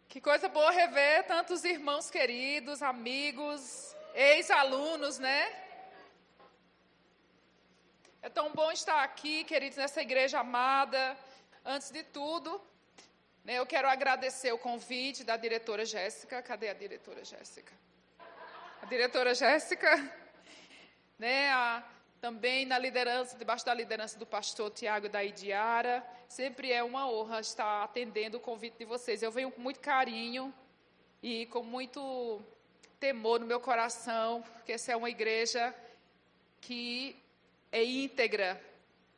Que coisa boa rever tantos irmãos queridos, amigos, ex-alunos, né? É tão bom estar aqui, queridos, nessa igreja amada. Antes de tudo, né, eu quero agradecer o convite da diretora Jéssica. Cadê a diretora Jéssica? A diretora Jéssica, né, também debaixo da liderança do pastor Tiago e da Idiara. Sempre é uma honra estar atendendo o convite de vocês. Eu venho com muito carinho e com muito temor no meu coração, porque essa é uma igreja que é íntegra.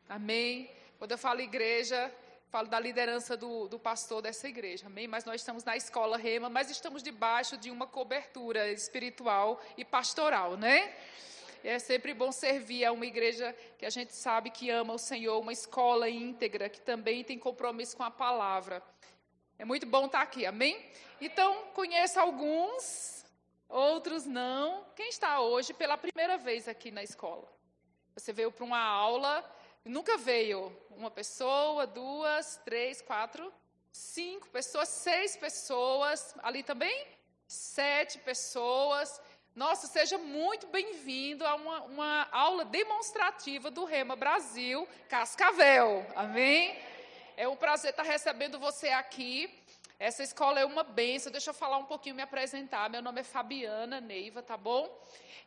Amém? Quando eu falo igreja, falo da liderança do pastor dessa igreja. Amém? Mas nós estamos na escola Rema, mas estamos debaixo de uma cobertura espiritual e pastoral, né? É sempre bom servir a uma igreja que a gente sabe que ama o Senhor, uma escola íntegra, que também tem compromisso com a palavra. É muito bom estar aqui, amém? Então, conheço alguns, outros não. Quem está hoje pela primeira vez aqui na escola? Você veio para uma aula, nunca veio uma pessoa, 2, 3, 4, 5 pessoas, 6 pessoas, ali também 7 pessoas. Nossa, seja muito bem-vindo a uma aula demonstrativa do Rema Brasil, Cascavel, amém? É um prazer estar recebendo você aqui. Essa escola é uma bênção. Deixa eu falar um pouquinho, me apresentar. Meu nome é Fabiana Neiva, tá bom?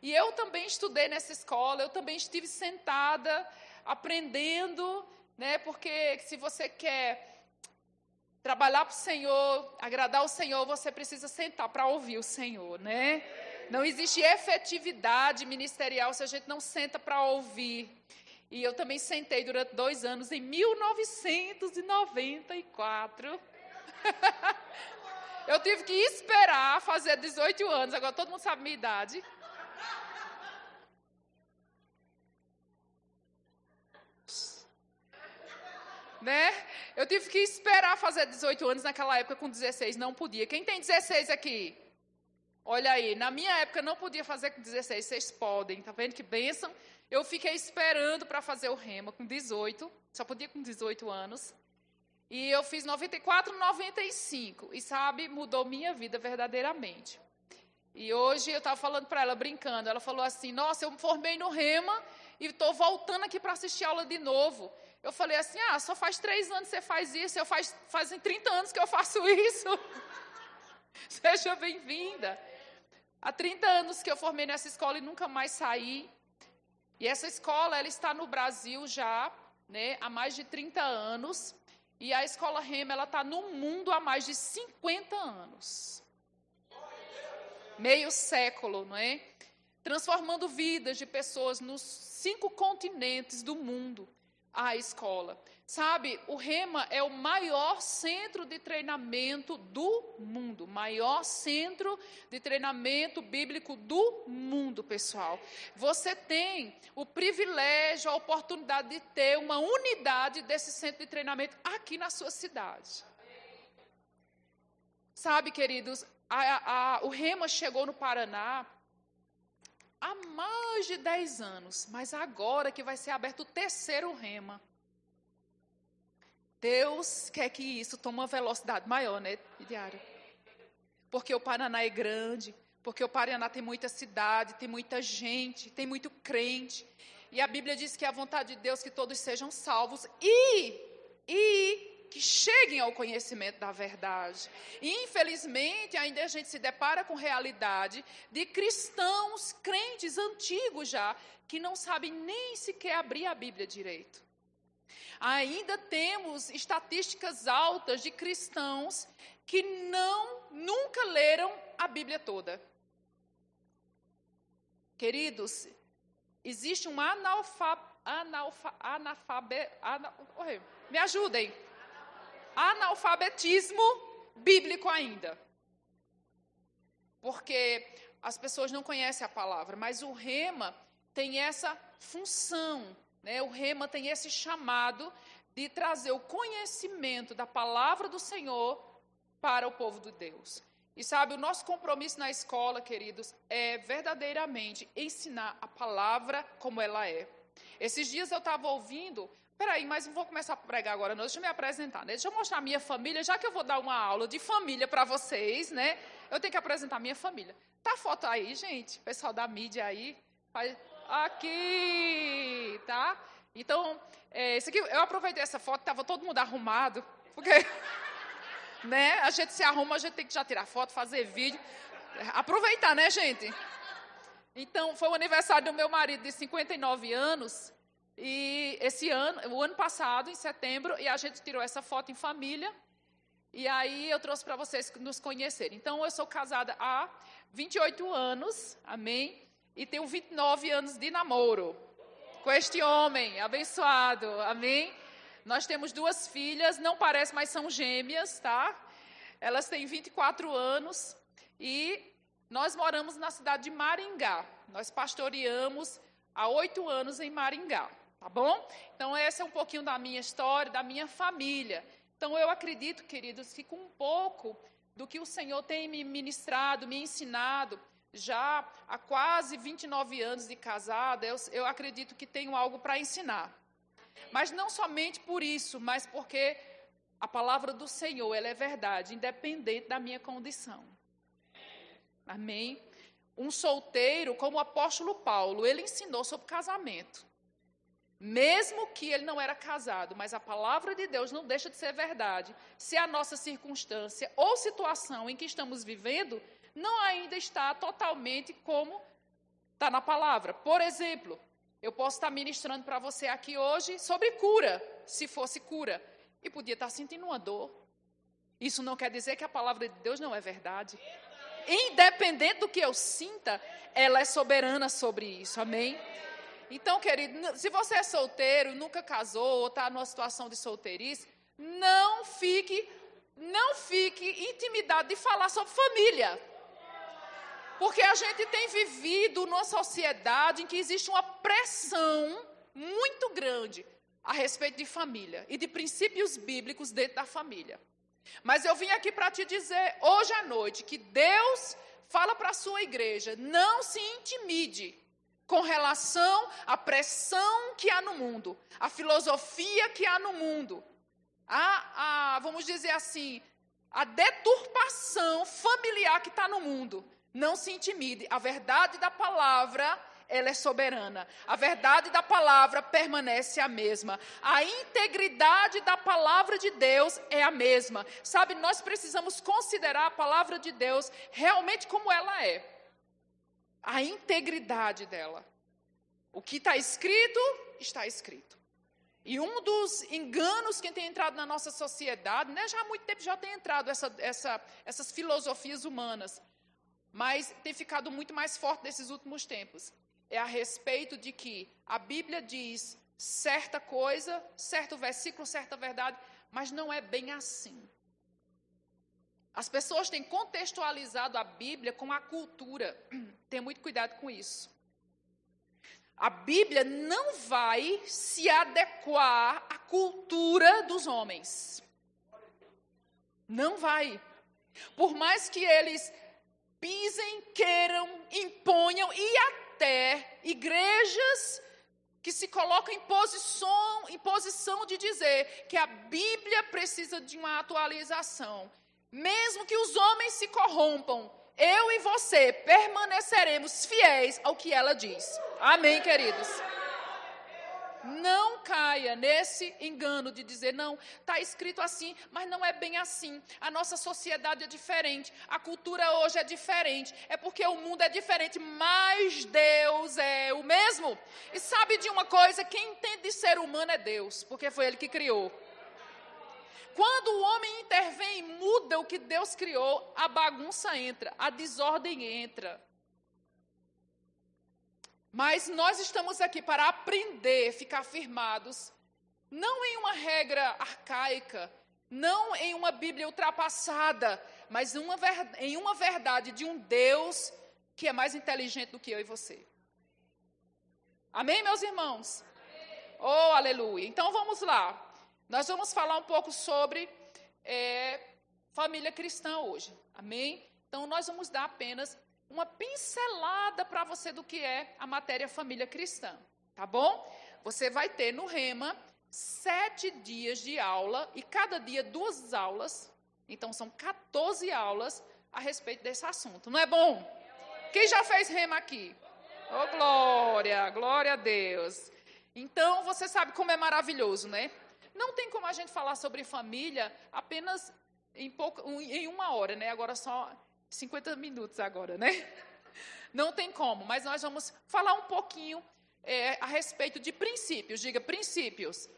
E eu também estudei nessa escola, eu também estive sentada, aprendendo, né? Porque se você quer trabalhar para o Senhor, agradar o Senhor, você precisa sentar para ouvir o Senhor, né? Não existe efetividade ministerial se a gente não senta para ouvir. E eu também sentei durante 2 anos, em 1994. Eu tive que esperar fazer 18 anos, agora todo mundo sabe a minha idade. Né? Eu tive que esperar fazer 18 anos, naquela época com 16 não podia. Quem tem 16 aqui? Olha aí, na minha época não podia fazer com 16, vocês podem, tá vendo que bênção? Eu fiquei esperando para fazer o Rema com 18, só podia com 18 anos. E eu fiz 94, 95, e sabe, mudou minha vida verdadeiramente. E hoje eu estava falando para ela, brincando, ela falou assim, nossa, eu me formei no Rema e estou voltando aqui para assistir aula de novo. Eu falei assim, só faz 3 anos que você faz isso, fazem 30 anos que eu faço isso. Seja bem-vinda. Há 30 anos que eu formei nessa escola e nunca mais saí. E essa escola, ela está no Brasil já, né, há mais de 30 anos. E a escola Rema, ela está no mundo há mais de 50 anos. Meio século, não é? Transformando vidas de pessoas nos 5 continentes do mundo, a escola. Sabe, o Rema é o maior centro de treinamento do mundo, maior centro de treinamento bíblico do mundo, pessoal. Você tem o privilégio, a oportunidade de ter uma unidade desse centro de treinamento aqui na sua cidade. Sabe, queridos, o Rema chegou no Paraná há mais de 10 anos, mas agora que vai ser aberto o 3º Rema. Deus quer que isso tome uma velocidade maior, né, Diário? Porque o Paraná é grande, porque o Paraná tem muita cidade, tem muita gente, tem muito crente. E a Bíblia diz que é a vontade de Deus que todos sejam salvos e que cheguem ao conhecimento da verdade. E, infelizmente, ainda a gente se depara com realidade de cristãos, crentes antigos já, que não sabem nem sequer abrir a Bíblia direito. Ainda temos estatísticas altas de cristãos que nunca leram a Bíblia toda. Queridos, existe um me ajudem. Analfabetismo bíblico ainda. Porque as pessoas não conhecem a palavra, mas o Rema tem essa função. O Rema tem esse chamado de trazer o conhecimento da palavra do Senhor para o povo de Deus. E sabe, o nosso compromisso na escola, queridos, é verdadeiramente ensinar a palavra como ela é. Esses dias eu estava ouvindo Peraí, mas não vou começar a pregar agora, não. Deixa eu me apresentar, né? Deixa eu mostrar a minha família, já que eu vou dar uma aula de família para vocês, né? Eu tenho que apresentar a minha família. Tá a foto aí, gente? Pessoal da mídia aí. Aqui, tá? Então, isso aqui, eu aproveitei essa foto, estava todo mundo arrumado, porque, né? A gente se arruma, a gente tem que já tirar foto, fazer vídeo. Aproveitar, né, gente? Então, foi o aniversário do meu marido de 59 anos. E o ano passado, em setembro, e a gente tirou essa foto em família. E aí eu trouxe para vocês nos conhecerem. Então, eu sou casada há 28 anos, amém? E tenho 29 anos de namoro com este homem abençoado, amém? Nós temos 2 filhas, não parece, mas são gêmeas, tá? Elas têm 24 anos e nós moramos na cidade de Maringá. Nós pastoreamos há 8 anos em Maringá. Tá bom? Então, esse é um pouquinho da minha história, da minha família. Então, eu acredito, queridos, que com um pouco do que o Senhor tem me ministrado, me ensinado, já há quase 29 anos de casada, eu acredito que tenho algo para ensinar. Mas não somente por isso, mas porque a palavra do Senhor, ela é verdade, independente da minha condição. Amém? Um solteiro, como o apóstolo Paulo, ele ensinou sobre casamento. Mesmo que ele não era casado, mas a palavra de Deus não deixa de ser verdade, se a nossa circunstância ou situação em que estamos vivendo não ainda está totalmente como está na palavra. Por exemplo, eu posso estar ministrando para você aqui hoje sobre cura, se fosse cura, e podia estar sentindo uma dor. Isso não quer dizer que a palavra de Deus não é verdade. Independente do que eu sinta, ela é soberana sobre isso, amém? Então, querido, se você é solteiro, nunca casou, ou está numa situação de solteirice, não fique intimidado de falar sobre família. Porque a gente tem vivido numa sociedade em que existe uma pressão muito grande a respeito de família e de princípios bíblicos dentro da família. Mas eu vim aqui para te dizer, hoje à noite, que Deus fala para a sua igreja, não se intimide com relação à pressão que há no mundo, à filosofia que há no mundo, vamos dizer assim, a deturpação familiar que está no mundo. Não se intimide, a verdade da palavra, ela é soberana. A verdade da palavra permanece a mesma. A integridade da palavra de Deus é a mesma. Sabe, nós precisamos considerar a palavra de Deus realmente como ela é. A integridade dela. O que está escrito, está escrito. E um dos enganos que tem entrado na nossa sociedade, né, já há muito tempo já tem entrado essas filosofias humanas, mas tem ficado muito mais forte nesses últimos tempos. É a respeito de que a Bíblia diz certa coisa, certo versículo, certa verdade, mas não é bem assim. As pessoas têm contextualizado a Bíblia com a cultura. Tenha muito cuidado com isso. A Bíblia não vai se adequar à cultura dos homens. Não vai. Por mais que eles pisem, queiram, imponham, e até igrejas que se colocam em posição de dizer que a Bíblia precisa de uma atualização. Mesmo que os homens se corrompam, eu e você permaneceremos fiéis ao que ela diz. Amém, queridos? Não caia nesse engano de dizer, não, está escrito assim, mas não é bem assim. A nossa sociedade é diferente, a cultura hoje é diferente, é porque o mundo é diferente, mas Deus é o mesmo. E sabe de uma coisa, quem entende de ser humano é Deus, porque foi Ele que criou. Quando o homem intervém e muda o que Deus criou, a bagunça entra, a desordem entra. Mas nós estamos aqui para aprender, ficar firmados, não em uma regra arcaica, não em uma Bíblia ultrapassada, mas em uma verdade de um Deus que é mais inteligente do que eu e você. Amém, meus irmãos? Oh, aleluia. Então vamos lá. Nós vamos falar um pouco sobre família cristã hoje, amém? Então, nós vamos dar apenas uma pincelada para você do que é a matéria família cristã, tá bom? Você vai ter no Rema 7 dias de aula, e cada dia 2 aulas. Então, são 14 aulas a respeito desse assunto. Não é bom? Quem já fez rema aqui? Oh, glória, glória a Deus. Então, você sabe como é maravilhoso, né? Não tem como a gente falar sobre família apenas em 1 hora, né? Agora só 50 minutos agora, né? Não tem como, mas nós vamos falar um pouquinho a respeito de princípios. Diga, princípios.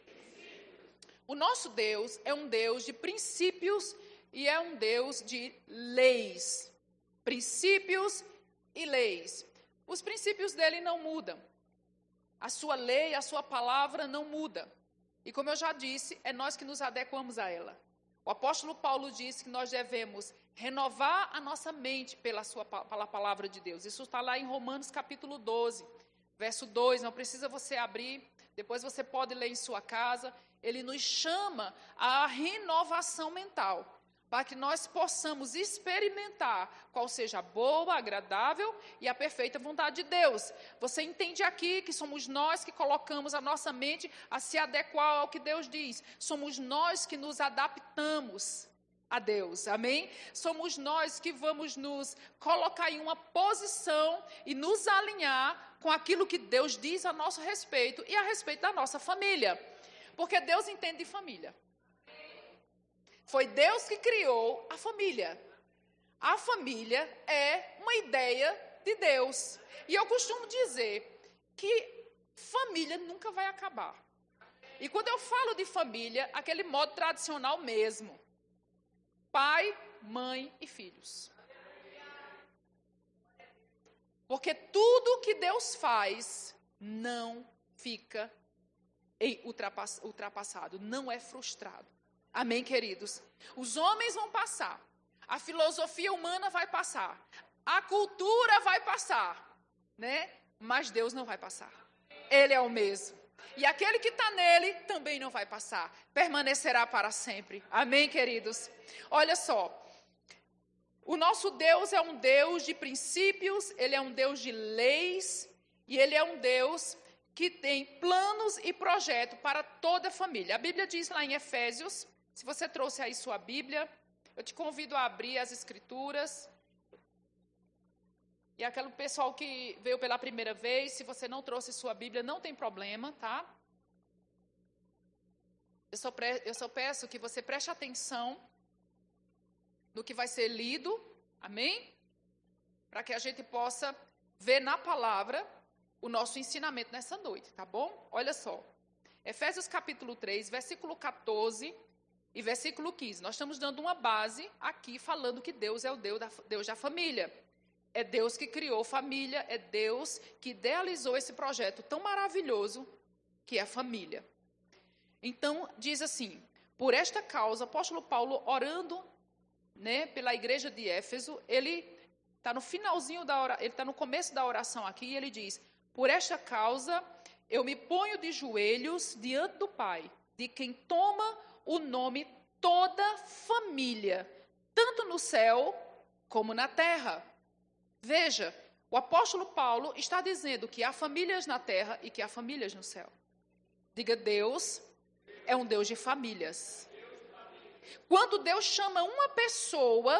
O nosso Deus é um Deus de princípios e é um Deus de leis. Princípios e leis. Os princípios dele não mudam. A sua lei, a sua palavra não muda. E como eu já disse, é nós que nos adequamos a ela. O apóstolo Paulo disse que nós devemos renovar a nossa mente pela palavra de Deus. Isso está lá em Romanos capítulo 12, verso 2. Não precisa você abrir, depois você pode ler em sua casa. Ele nos chama à renovação mental, para que nós possamos experimentar qual seja a boa, agradável e a perfeita vontade de Deus. Você entende aqui que somos nós que colocamos a nossa mente a se adequar ao que Deus diz. Somos nós que nos adaptamos a Deus, amém? Somos nós que vamos nos colocar em uma posição e nos alinhar com aquilo que Deus diz a nosso respeito e a respeito da nossa família. Porque Deus entende de família. Foi Deus que criou a família. A família é uma ideia de Deus. E eu costumo dizer que família nunca vai acabar. E quando eu falo de família, aquele modo tradicional mesmo. Pai, mãe e filhos. Porque tudo que Deus faz não fica ultrapassado, não é frustrado. Amém, queridos? Os homens vão passar, a filosofia humana vai passar, a cultura vai passar, né? Mas Deus não vai passar. Ele é o mesmo. E aquele que está nele também não vai passar, permanecerá para sempre. Amém, queridos? Olha só, o nosso Deus é um Deus de princípios, ele é um Deus de leis, e ele é um Deus que tem planos e projeto para toda a família. A Bíblia diz lá em Efésios, se você trouxe aí sua Bíblia, eu te convido a abrir as Escrituras. E aquele pessoal que veio pela primeira vez, se você não trouxe sua Bíblia, não tem problema, tá? Eu só peço que você preste atenção no que vai ser lido, amém? Para que a gente possa ver na palavra o nosso ensinamento nessa noite, tá bom? Olha só, Efésios capítulo 3, versículo 14 e versículo 15. Nós estamos dando uma base aqui, falando que Deus é o Deus da família. É Deus que criou família, é Deus que idealizou esse projeto tão maravilhoso que é a família. Então, diz assim, por esta causa, o apóstolo Paulo, orando, né, pela igreja de Éfeso, ele está no finalzinho da oração, ele está no começo da oração aqui, e ele diz, por esta causa, eu me ponho de joelhos diante do Pai, de quem toma o nome toda família, tanto no céu como na terra. Veja, o apóstolo Paulo está dizendo que há famílias na terra e que há famílias no céu. Diga, Deus é um Deus de famílias. Quando Deus chama uma pessoa,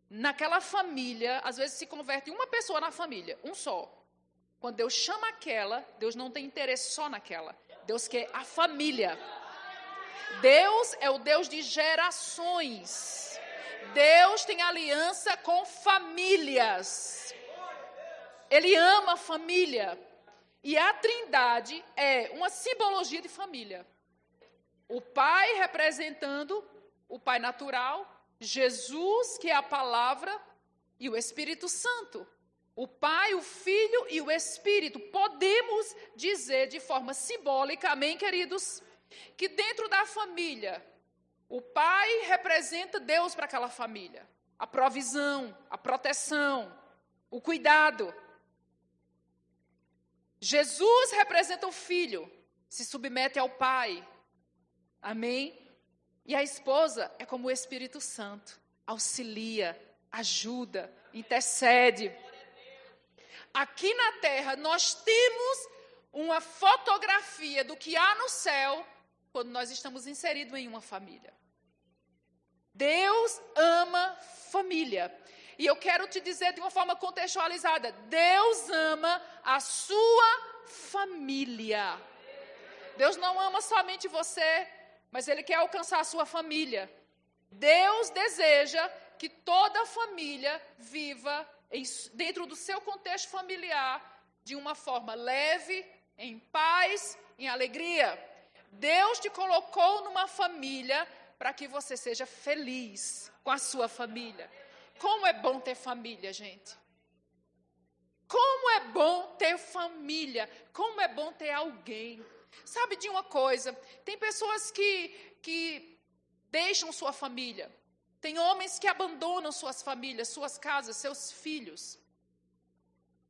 naquela família, às vezes se converte uma pessoa na família, um só. Quando Deus chama aquela, Deus não tem interesse só naquela. Deus quer a família. Deus é o Deus de gerações. Deus tem aliança com famílias. Ele ama a família. E a Trindade é uma simbologia de família. O Pai representando o Pai natural, Jesus, que é a palavra, e o Espírito Santo. O Pai, o Filho e o Espírito. Podemos dizer de forma simbólica, amém, queridos? Que dentro da família, o Pai representa Deus para aquela família. A provisão, a proteção, o cuidado. Jesus representa o Filho, se submete ao Pai. Amém? E a esposa é como o Espírito Santo. Auxilia, ajuda, intercede. Aqui na terra nós temos uma fotografia do que há no céu quando nós estamos inseridos em uma família. Deus ama família. E eu quero te dizer de uma forma contextualizada, Deus ama a sua família. Deus não ama somente você, mas Ele quer alcançar a sua família. Deus deseja que toda a família viva dentro do seu contexto familiar de uma forma leve, em paz, em alegria. Deus te colocou numa família para que você seja feliz com a sua família. Como é bom ter família, gente. Como é bom ter família. Como é bom ter alguém. Sabe de uma coisa? Tem pessoas que deixam sua família. Tem homens que abandonam suas famílias, suas casas, seus filhos.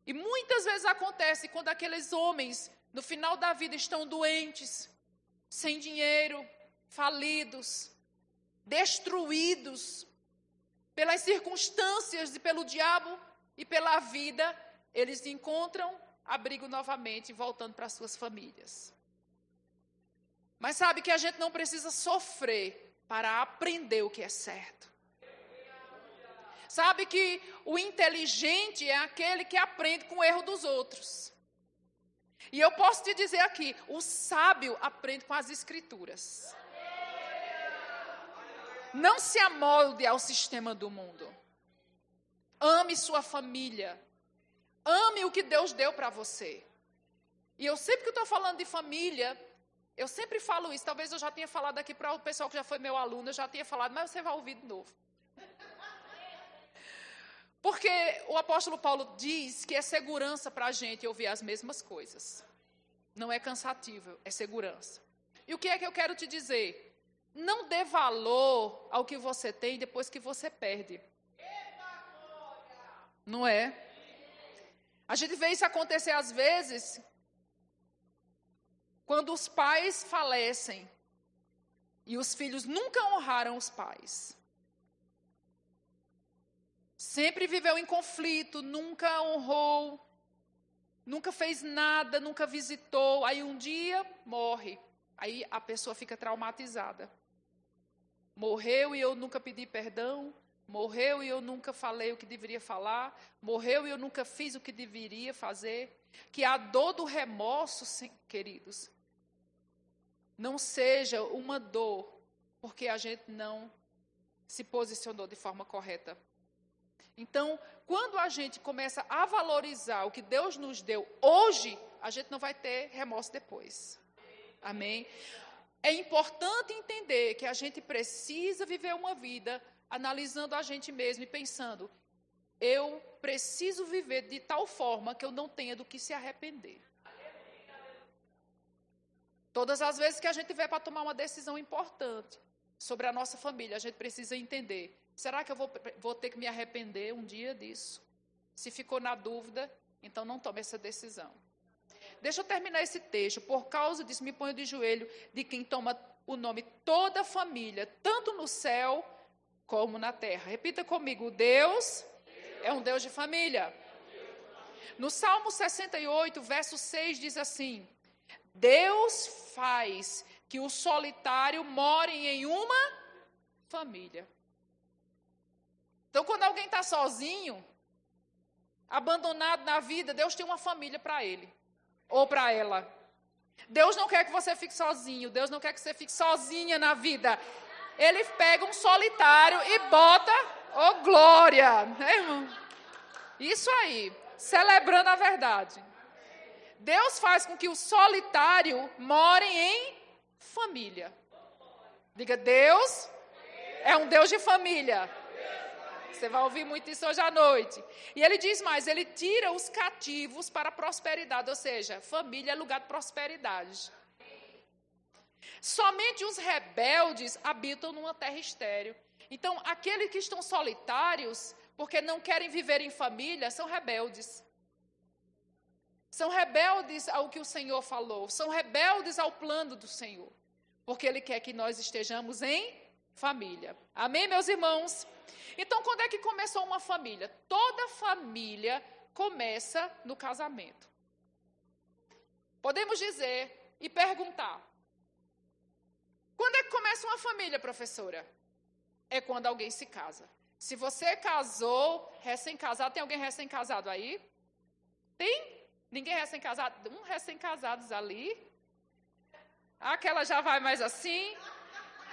E muitas vezes acontece quando aqueles homens, no final da vida, estão doentes, sem dinheiro, falidos, destruídos pelas circunstâncias e pelo diabo e pela vida, eles encontram abrigo novamente, voltando para suas famílias. Mas sabe que a gente não precisa sofrer para aprender o que é certo. Sabe que o inteligente é aquele que aprende com o erro dos outros. E eu posso te dizer aqui, o sábio aprende com as escrituras. Não se amolde ao sistema do mundo. Ame sua família. Ame o que Deus deu para você. E eu sempre que estou falando de família, eu sempre falo isso. Talvez eu já tenha falado aqui para o pessoal que já foi meu aluno, eu já tinha falado, mas você vai ouvir de novo. Porque o apóstolo Paulo diz que é segurança para a gente ouvir as mesmas coisas. Não é cansativo, é segurança. E o que é que eu quero te dizer? Não dê valor ao que você tem depois que você perde. Não é? A gente vê isso acontecer às vezes quando os pais falecem e os filhos nunca honraram os pais. Sempre viveu em conflito, nunca honrou, nunca fez nada, nunca visitou. Aí um dia morre. Aí a pessoa fica traumatizada. Morreu e eu nunca pedi perdão. Morreu e eu nunca falei o que deveria falar. Morreu e eu nunca fiz o que deveria fazer. Que a dor do remorso, queridos, não seja uma dor porque a gente não se posicionou de forma correta. Então, quando a gente começa a valorizar o que Deus nos deu hoje, a gente não vai ter remorso depois. Amém? É importante entender que a gente precisa viver uma vida analisando a gente mesmo e pensando, eu preciso viver de tal forma que eu não tenha do que se arrepender. Todas as vezes que a gente tiver para tomar uma decisão importante sobre a nossa família, a gente precisa entender, será que eu vou ter que me arrepender um dia disso? Se ficou na dúvida, então não tome essa decisão. Deixa eu terminar esse texto. Por causa disso, me ponho de joelho de quem toma o nome toda a família, tanto no céu como na terra. Repita comigo, Deus é um Deus de família. No Salmo 68, verso 6, diz assim, Deus faz que o solitário more em uma família. Então, quando alguém está sozinho, abandonado na vida, Deus tem uma família para ele. Ou para ela. Deus não quer que você fique sozinho. Deus não quer que você fique sozinha na vida. Ele pega um solitário e bota, oh glória, né, irmão? Isso aí, celebrando a verdade. Deus faz com que o solitário more em família. Diga, Deus é um Deus de família. Você vai ouvir muito isso hoje à noite. E ele diz mais, ele tira os cativos para a prosperidade, ou seja, família é lugar de prosperidade. Somente os rebeldes habitam numa terra estéril. Então, aqueles que estão solitários, porque não querem viver em família, são rebeldes. São rebeldes ao que o Senhor falou, são rebeldes ao plano do Senhor, porque Ele quer que nós estejamos em família. Amém, meus irmãos? Então, quando é que começou uma família? Toda família começa no casamento. Podemos dizer e perguntar: quando é que começa uma família, professora? É quando alguém se casa. Se você casou, recém-casado, tem alguém recém-casado aí? Tem? Ninguém recém-casado? Recém-casados ali. Aquela já vai mais assim.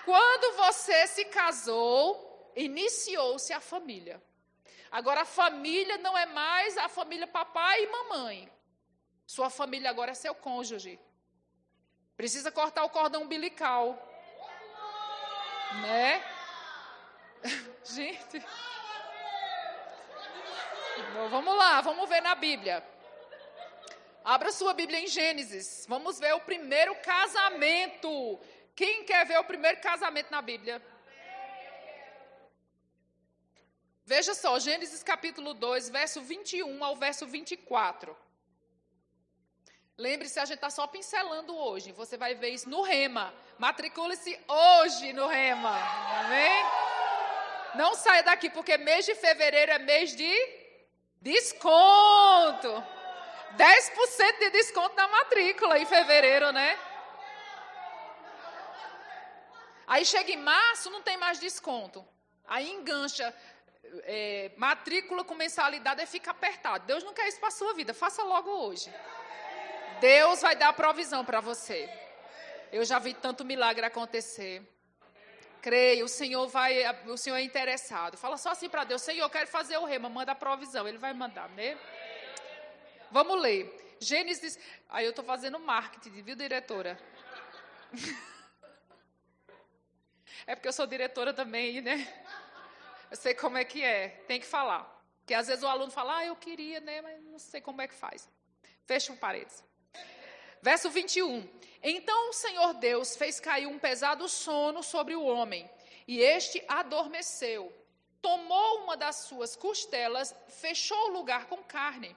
Quando você se casou, iniciou-se a família. Agora, a família não é mais a família papai e mamãe. Sua família agora é seu cônjuge. Precisa cortar o cordão umbilical. Né? Gente. Então, vamos lá, vamos ver na Bíblia. Abra sua Bíblia em Gênesis. Vamos ver o primeiro casamento. Quem quer ver o primeiro casamento na Bíblia? Veja só, Gênesis capítulo 2, verso 21 ao verso 24. Lembre-se, a gente está só pincelando hoje. Você vai ver isso no Rema. Matricule-se hoje no Rema. Amém? Não saia daqui, porque mês de fevereiro é mês de desconto. 10% de desconto na matrícula em fevereiro, né? Aí chega em março, não tem mais desconto. Aí engancha. Matrícula com mensalidade e fica apertado. Deus não quer isso para a sua vida. Faça logo hoje. Deus vai dar provisão para você. Eu já vi tanto milagre acontecer. Creio, o Senhor é interessado. Fala só assim para Deus: Senhor, eu quero fazer o Rema, manda a provisão. Ele vai mandar, né? Vamos ler. Gênesis. Aí eu estou fazendo marketing, viu, diretora? É porque eu sou diretora também, né? Eu sei como é que é. Tem que falar. Porque às vezes o aluno fala: eu queria, né? Mas não sei como é que faz. Fecha um parênteses. Verso 21. Então o Senhor Deus fez cair um pesado sono sobre o homem, e este adormeceu. Tomou uma das suas costelas, fechou o lugar com carne.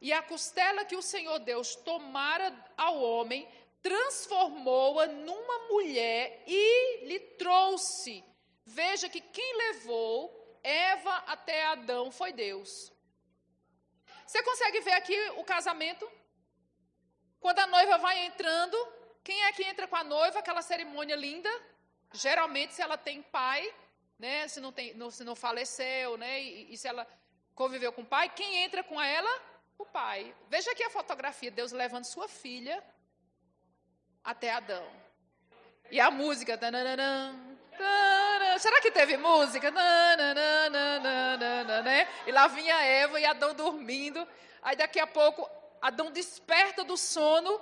E a costela que o Senhor Deus tomara ao homem, transformou-a numa mulher e lhe trouxe. Veja que quem levou Eva até Adão foi Deus. Você consegue ver aqui o casamento? Quando a noiva vai entrando, quem é que entra com a noiva? Aquela cerimônia linda. Geralmente, se ela tem pai, né? Se não faleceu, né? E se ela conviveu com o pai, quem entra com ela? O pai. Veja aqui a fotografia, Deus levando sua filha até Adão. E a música. Será que teve música? Né? E lá vinha Eva e Adão dormindo. Aí daqui a pouco Adão desperta do sono.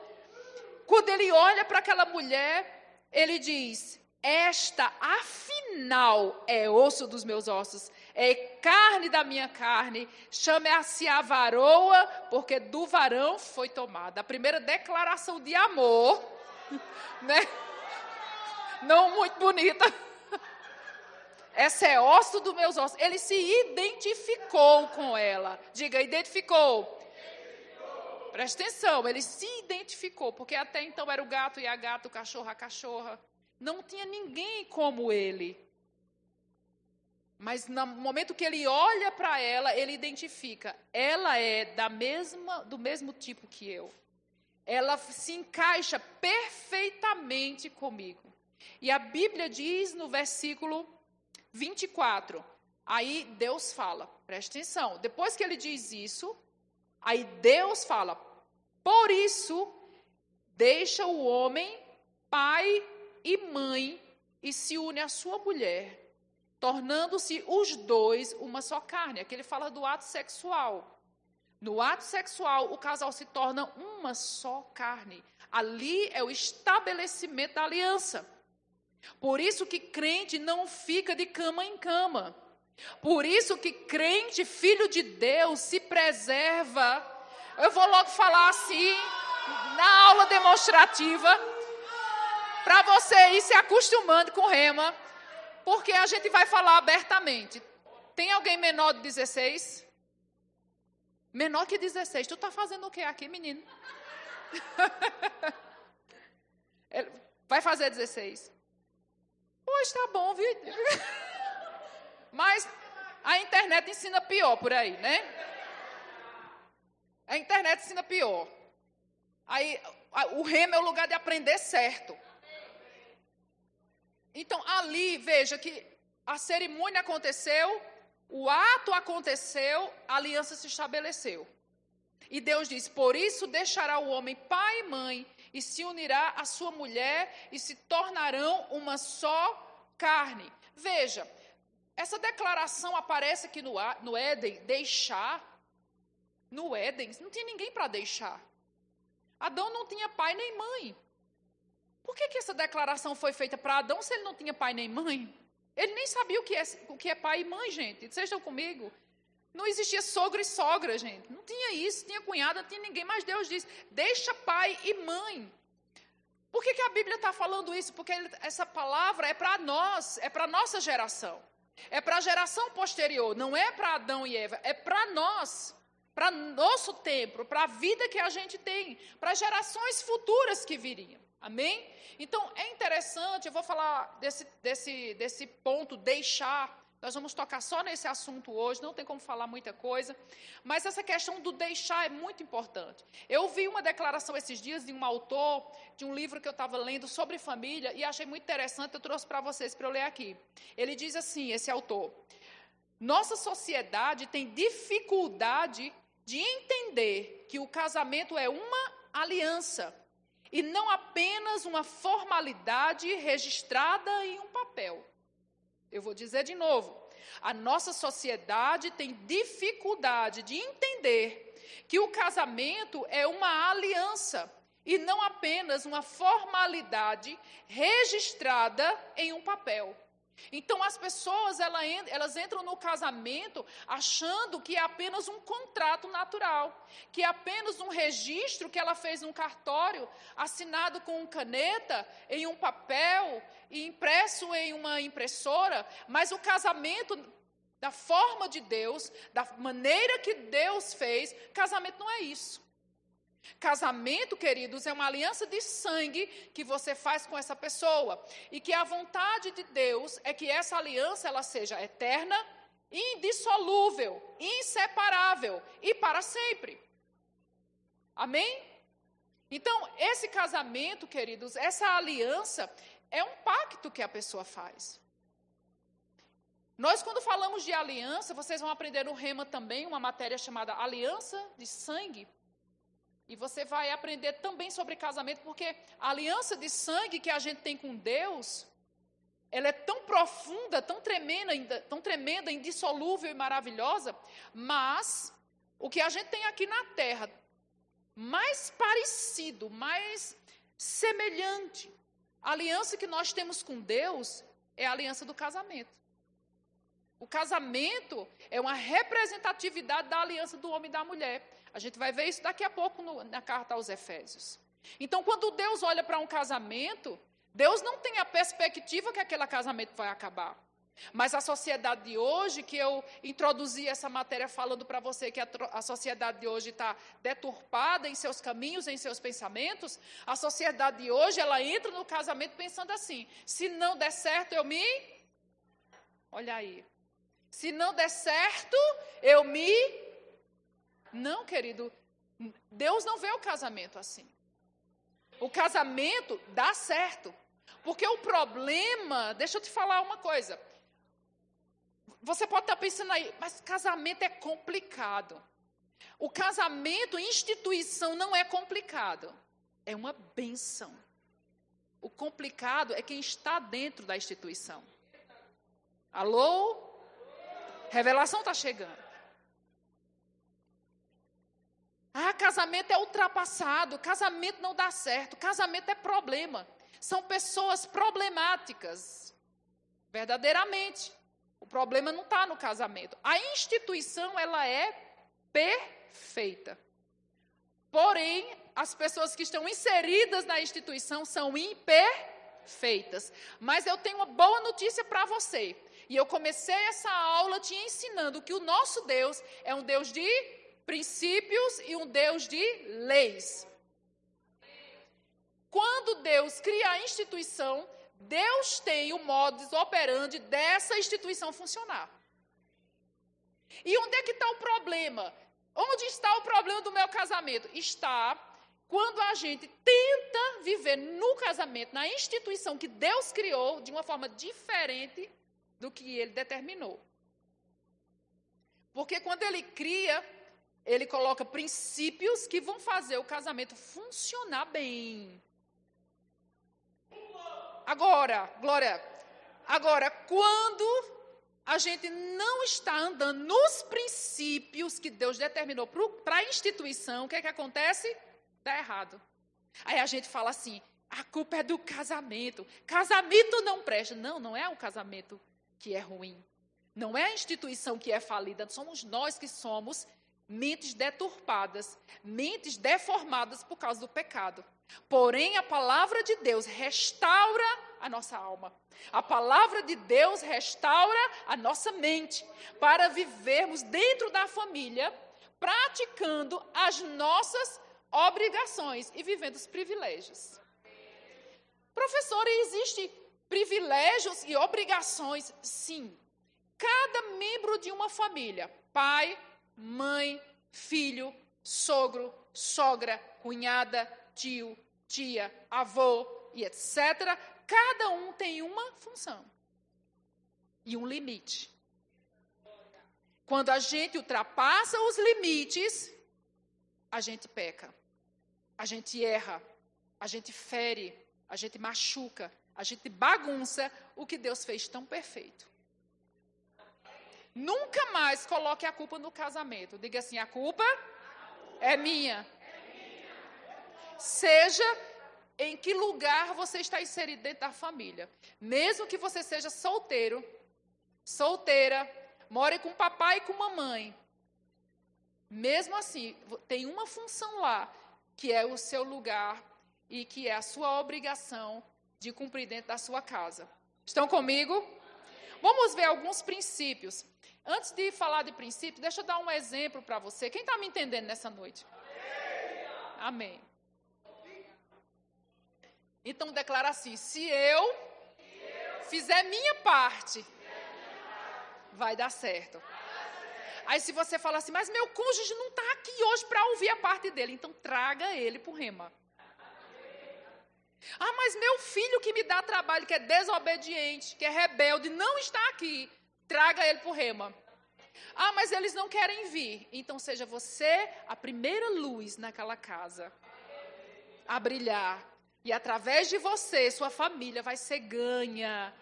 Quando ele olha para aquela mulher, ele diz: esta, afinal, é osso dos meus ossos, é carne da minha carne, chame-se a varoa, porque do varão foi tomada. A primeira declaração de amor, né? Não muito bonita. Essa é osso dos meus ossos. Ele se identificou com ela. Diga, identificou. Presta atenção, ele se identificou, porque até então era o gato e a gata, o cachorro, a cachorra. Não tinha ninguém como ele. Mas no momento que ele olha para ela, ele identifica. Ela é do mesmo tipo que eu. Ela se encaixa perfeitamente comigo. E a Bíblia diz no versículo 24. Aí Deus fala, presta atenção. Depois que ele diz isso, aí Deus fala: por isso, deixa o homem, pai e mãe, e se une à sua mulher, tornando-se os dois uma só carne. Aqui ele fala do ato sexual. No ato sexual, o casal se torna uma só carne. Ali é o estabelecimento da aliança. Por isso que crente não fica de cama em cama. Por isso que crente, filho de Deus, se preserva. Eu vou logo falar assim, na aula demonstrativa, para você ir se acostumando com o Rema, porque a gente vai falar abertamente. Tem alguém menor de 16? Menor que 16. Tu está fazendo o que aqui, menino? Vai fazer 16. Pois tá bom, viu? Mas a internet ensina pior por aí, né? A internet ensina pior. Aí, o rema é o lugar de aprender certo. Então, ali, veja que a cerimônia aconteceu, o ato aconteceu, a aliança se estabeleceu. E Deus diz, por isso deixará o homem pai e mãe, e se unirá à sua mulher, e se tornarão uma só carne. Veja, essa declaração aparece aqui no Éden, deixar. No Éden, não tinha ninguém para deixar. Adão não tinha pai nem mãe. Por que essa declaração foi feita para Adão se ele não tinha pai nem mãe? Ele nem sabia o que é pai e mãe, gente. Vocês estão comigo? Não existia sogro e sogra, gente. Não tinha isso, tinha cunhada, não tinha ninguém. Mas Deus diz, deixa pai e mãe. Por que a Bíblia está falando isso? Porque essa palavra é para nós, é para a nossa geração. É para a geração posterior, não é para Adão e Eva, é para nós. Para nosso tempo, para a vida que a gente tem, para as gerações futuras que viriam. Amém? Então, é interessante, eu vou falar desse ponto, deixar. Nós vamos tocar só nesse assunto hoje, não tem como falar muita coisa. Mas essa questão do deixar é muito importante. Eu vi uma declaração esses dias de um autor, de um livro que eu estava lendo sobre família, e achei muito interessante, eu trouxe para vocês, para eu ler aqui. Ele diz assim, esse autor, nossa sociedade tem dificuldade de entender que o casamento é uma aliança e não apenas uma formalidade registrada em um papel. Eu vou dizer de novo. A nossa sociedade tem dificuldade de entender que o casamento é uma aliança e não apenas uma formalidade registrada em um papel. Então, as pessoas elas entram no casamento achando que é apenas um contrato natural, que é apenas um registro que ela fez num cartório, assinado com caneta, em um papel, e impresso em uma impressora, mas o casamento, da forma de Deus, da maneira que Deus fez, casamento não é isso. Casamento, queridos, é uma aliança de sangue que você faz com essa pessoa. E que a vontade de Deus é que essa aliança ela seja eterna, indissolúvel, inseparável e para sempre. Amém? Então, esse casamento, queridos, essa aliança é um pacto que a pessoa faz. Nós, quando falamos de aliança, vocês vão aprender no Rema também uma matéria chamada aliança de sangue. E você vai aprender também sobre casamento, porque a aliança de sangue que a gente tem com Deus, ela é tão profunda, tão tremenda, indissolúvel e maravilhosa, mas o que a gente tem aqui na terra, mais parecido, mais semelhante, a aliança que nós temos com Deus é a aliança do casamento. O casamento é uma representatividade da aliança do homem e da mulher. A gente vai ver isso daqui a pouco na carta aos Efésios. Então, quando Deus olha para um casamento, Deus não tem a perspectiva que aquele casamento vai acabar. Mas a sociedade de hoje, que eu introduzi essa matéria falando para você que a sociedade de hoje está deturpada em seus caminhos, em seus pensamentos, a sociedade de hoje, ela entra no casamento pensando assim, se não der certo, eu me... Olha aí. Se não der certo, eu me... Não, querido, Deus não vê o casamento assim. O casamento dá certo. Porque o problema, deixa eu te falar uma coisa. Você pode estar pensando aí, mas casamento é complicado. O casamento, instituição, não é complicado. É uma bênção. O complicado é quem está dentro da instituição. Alô? Revelação está chegando. Casamento é ultrapassado, casamento não dá certo, casamento é problema. São pessoas problemáticas, verdadeiramente. O problema não está no casamento. A instituição, ela é perfeita. Porém, as pessoas que estão inseridas na instituição são imperfeitas. Mas eu tenho uma boa notícia para você. E eu comecei essa aula te ensinando que o nosso Deus é um Deus de princípios e um Deus de leis. Quando Deus cria a instituição, Deus tem o modus operandi dessa instituição funcionar. E onde é que está o problema? Onde está o problema do meu casamento? Está quando a gente tenta viver no casamento, na instituição que Deus criou, de uma forma diferente do que Ele determinou. Porque quando Ele cria, Ele coloca princípios que vão fazer o casamento funcionar bem. Agora, quando a gente não está andando nos princípios que Deus determinou para a instituição, o que é que acontece? Dá errado. Aí a gente fala assim, a culpa é do casamento. Casamento não presta. Não, não é o casamento que é ruim. Não é a instituição que é falida. Somos nós que somos mentes deturpadas, mentes deformadas por causa do pecado. Porém, a palavra de Deus restaura a nossa alma. A palavra de Deus restaura a nossa mente para vivermos dentro da família, praticando as nossas obrigações e vivendo os privilégios. Professor, existem privilégios e obrigações? Sim. Cada membro de uma família, pai, mãe, filho, sogro, sogra, cunhada, tio, tia, avô e etc., cada um tem uma função e um limite. Quando a gente ultrapassa os limites, a gente peca, a gente erra, a gente fere, a gente machuca, a gente bagunça o que Deus fez tão perfeito. Nunca mais coloque a culpa no casamento. Diga assim, a culpa é minha. Seja em que lugar você está inserido dentro da família. Mesmo que você seja solteiro, solteira, more com papai e com mamãe. Mesmo assim, tem uma função lá, que é o seu lugar e que é a sua obrigação de cumprir dentro da sua casa. Estão comigo? Vamos ver alguns princípios. Antes de falar de princípios, deixa eu dar um exemplo para você. Quem está me entendendo nessa noite? Amém. Então, declara assim, se eu fizer minha parte, vai dar certo. Aí se você fala assim, mas meu cônjuge não está aqui hoje para ouvir a parte dele, então traga ele para o rema. Ah, mas meu filho que me dá trabalho, que é desobediente, que é rebelde, não está aqui. Traga ele para o rema. Ah, mas eles não querem vir. Então seja você a primeira luz naquela casa a brilhar. E através de você, sua família vai ser ganha.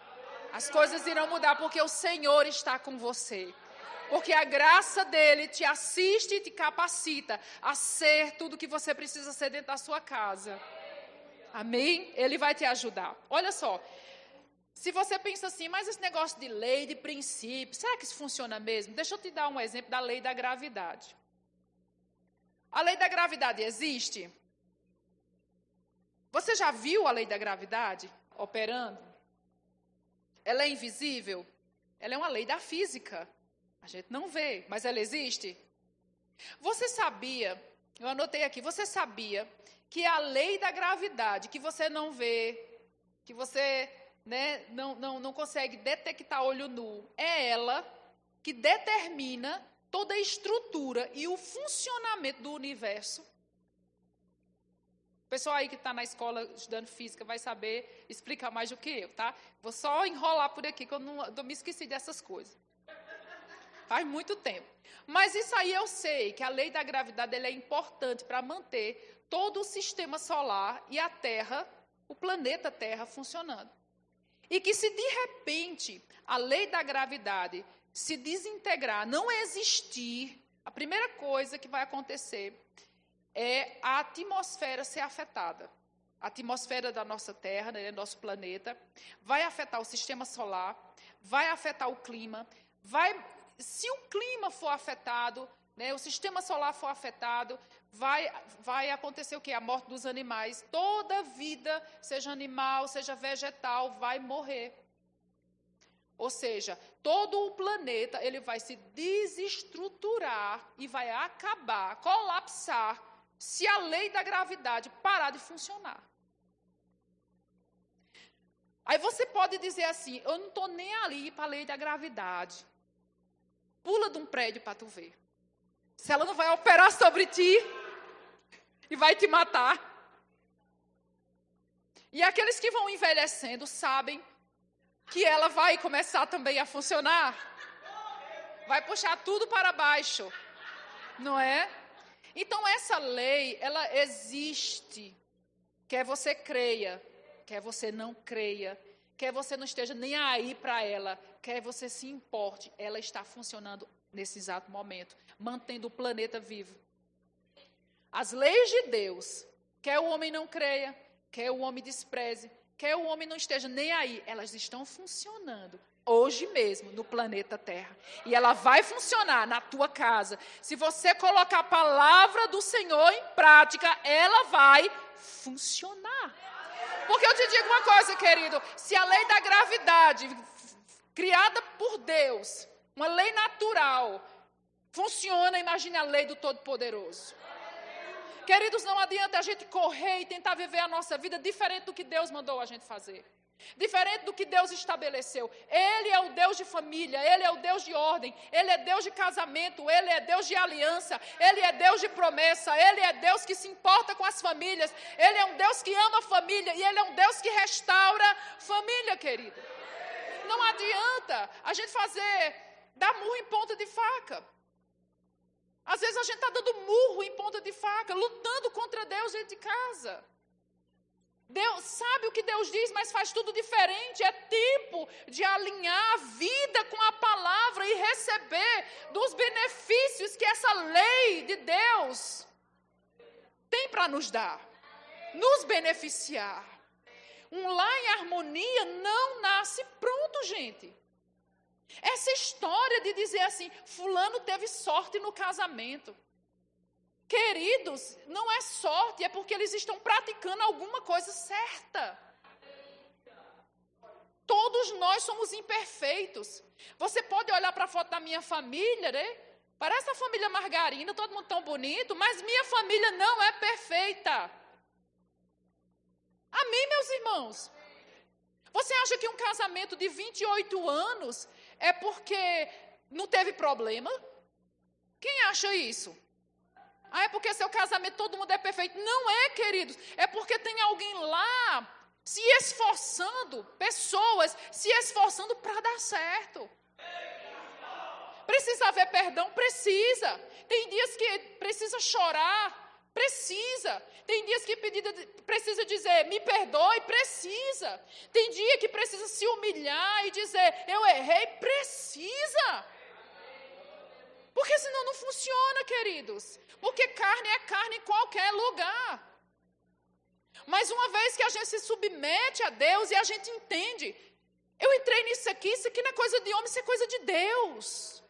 As coisas irão mudar porque o Senhor está com você. Porque a graça dele te assiste e te capacita a ser tudo que você precisa ser dentro da sua casa. Amém? Ele vai te ajudar. Olha só. Se você pensa assim, mas esse negócio de lei, de princípio, será que isso funciona mesmo? Deixa eu te dar um exemplo da lei da gravidade. A lei da gravidade existe? Você já viu a lei da gravidade operando? Ela é invisível? Ela é uma lei da física. A gente não vê, mas ela existe? Você sabia, eu anotei aqui, você sabia que a lei da gravidade, que você não vê, que você não consegue detectar a olho nu, é ela que determina toda a estrutura e o funcionamento do universo. O pessoal aí que está na escola estudando física vai saber explicar mais do que eu, tá? Vou só enrolar por aqui, que eu me esqueci dessas coisas. Faz muito tempo. Mas isso aí eu sei, que a lei da gravidade ela é importante para manter todo o sistema solar e a Terra, o planeta Terra, funcionando. E que se de repente a lei da gravidade se desintegrar, não existir, a primeira coisa que vai acontecer é a atmosfera ser afetada. A atmosfera da nossa Terra, nosso planeta, vai afetar o sistema solar, vai afetar o clima, se o clima for afetado, o sistema solar for afetado, vai acontecer o quê? A morte dos animais. Toda vida, seja animal, seja vegetal, vai morrer. Ou seja, todo o planeta ele vai se desestruturar e vai acabar, colapsar, se a lei da gravidade parar de funcionar. Aí você pode dizer assim, eu não estou nem ali para a lei da gravidade. Pula de um prédio para tu ver. Se ela não vai operar sobre ti, e vai te matar. E aqueles que vão envelhecendo sabem que ela vai começar também a funcionar. Vai puxar tudo para baixo, não é? Então essa lei, ela existe. Quer você creia, quer você não creia, quer você não esteja nem aí para ela, quer você se importe, ela está funcionando nesse exato momento, mantendo o planeta vivo. As leis de Deus, quer o homem não creia, quer o homem despreze, quer o homem não esteja nem aí, elas estão funcionando hoje mesmo no planeta Terra. E ela vai funcionar na tua casa. Se você colocar a palavra do Senhor em prática, ela vai funcionar. Porque eu te digo uma coisa, querido, se a lei da gravidade, criada por Deus, uma lei natural, funciona, imagine a lei do Todo-Poderoso. Queridos, não adianta a gente correr e tentar viver a nossa vida diferente do que Deus mandou a gente fazer. Diferente do que Deus estabeleceu. Ele é o Deus de família, Ele é o Deus de ordem, Ele é Deus de casamento, Ele é Deus de aliança, Ele é Deus de promessa, Ele é Deus que se importa com as famílias, Ele é um Deus que ama a família e Ele é um Deus que restaura família, querido. Não adianta a gente dar murro em ponta de faca. Às vezes a gente está dando murro em ponta de faca, lutando contra Deus dentro de casa. Deus sabe o que Deus diz, mas faz tudo diferente. É tempo de alinhar a vida com a palavra e receber dos benefícios que essa lei de Deus tem para nos dar, nos beneficiar. Um lar em harmonia não nasce pronto, gente. Essa história de dizer assim, fulano teve sorte no casamento. Queridos, não é sorte, é porque eles estão praticando alguma coisa certa. Todos nós somos imperfeitos. Você pode olhar para a foto da minha família, né? Parece a família Margarina, todo mundo tão bonito, mas minha família não é perfeita. Amém, meus irmãos? Você acha que um casamento de 28 anos é porque não teve problema? Quem acha isso? É porque seu casamento todo mundo é perfeito. Não é, queridos. É porque tem alguém lá se esforçando, pessoas se esforçando para dar certo. Precisa haver perdão? Precisa. Tem dias que precisa chorar? Precisa. Tem dias que precisa dizer, me perdoe? Precisa. Tem dia que precisa se humilhar e dizer, eu errei? Precisa. Porque senão não funciona, queridos. Porque carne é carne em qualquer lugar. Mas uma vez que a gente se submete a Deus e a gente entende, eu entrei nisso aqui, isso aqui não é coisa de homem, isso é coisa de Deus.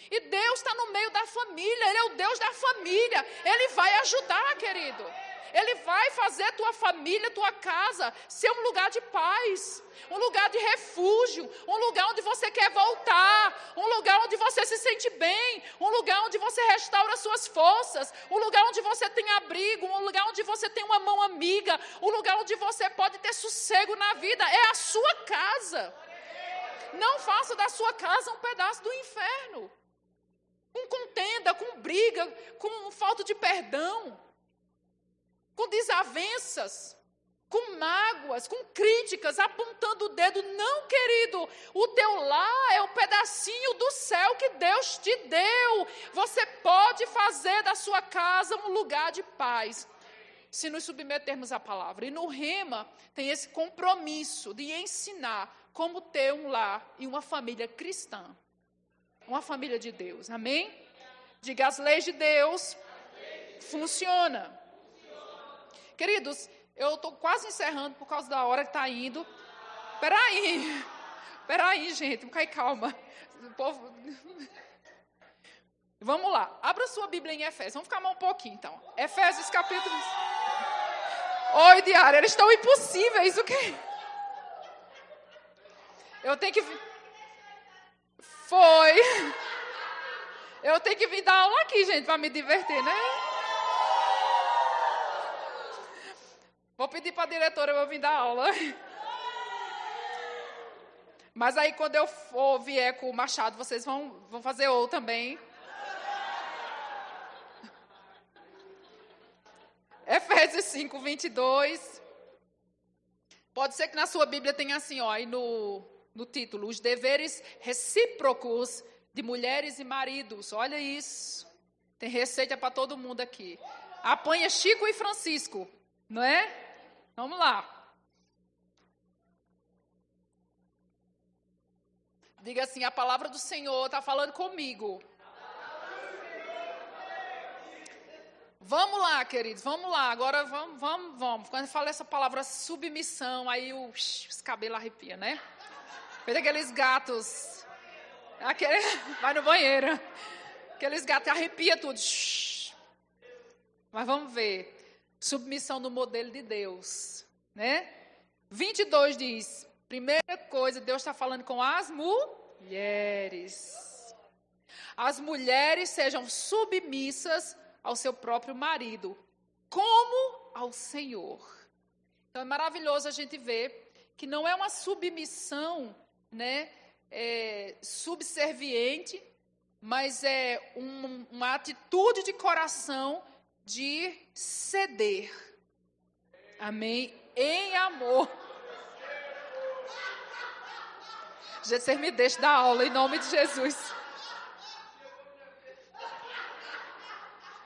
E Deus está no meio da família, Ele é o Deus da família. Ele vai ajudar, querido. Ele vai fazer tua família, tua casa, ser um lugar de paz, um lugar de refúgio, um lugar onde você quer voltar, um lugar onde você se sente bem, um lugar onde você restaura suas forças, um lugar onde você tem abrigo, um lugar onde você tem uma mão amiga, um lugar onde você pode ter sossego na vida. É a sua casa. Não faça da sua casa um pedaço do inferno, com contenda, com briga, com falta de perdão, com desavenças, com mágoas, com críticas, apontando o dedo. Não, querido, o teu lar é um pedacinho do céu que Deus te deu. Você pode fazer da sua casa um lugar de paz, se nos submetermos à palavra. E no Rema tem esse compromisso de ensinar como ter um lar e uma família cristã, uma família de Deus, amém? Diga, as leis de Deus funcionam. Queridos, eu estou quase encerrando por causa da hora que está indo. Peraí, gente, vamos cair calma. O povo... Vamos lá, abra sua Bíblia em Efésios. Vamos ficar mais um pouquinho, então. Efésios capítulo... Oi, Diário, eles estão impossíveis, o quê? Eu tenho que... Eu tenho que vir dar aula aqui, gente, para me divertir, né? Vou pedir para a diretora, eu vou vir dar aula. Mas aí, quando eu vier com o Machado, vocês vão fazer também. Efésios 5, 22. Pode ser que na sua Bíblia tenha assim, ó, aí no título, os deveres recíprocos de mulheres e maridos. Olha isso. Tem receita para todo mundo aqui. Apanha Chico e Francisco, não é? Vamos lá. Diga assim, a palavra do Senhor está falando comigo. Vamos lá, queridos, vamos lá. Agora vamos. Quando eu falo essa palavra submissão, aí os cabelos arrepiam, né? Feito aqueles gatos. Vai no banheiro. Aqueles gatos que arrepiam tudo. Mas vamos ver. Submissão no modelo de Deus, né? 22 diz, primeira coisa, Deus está falando com as mulheres. As mulheres sejam submissas ao seu próprio marido, como ao Senhor. Então é maravilhoso a gente ver que não é uma submissão, né, subserviente, mas é uma atitude de coração de ceder. Amém? Em amor. Gente, vocês me deixam dar aula em nome de Jesus.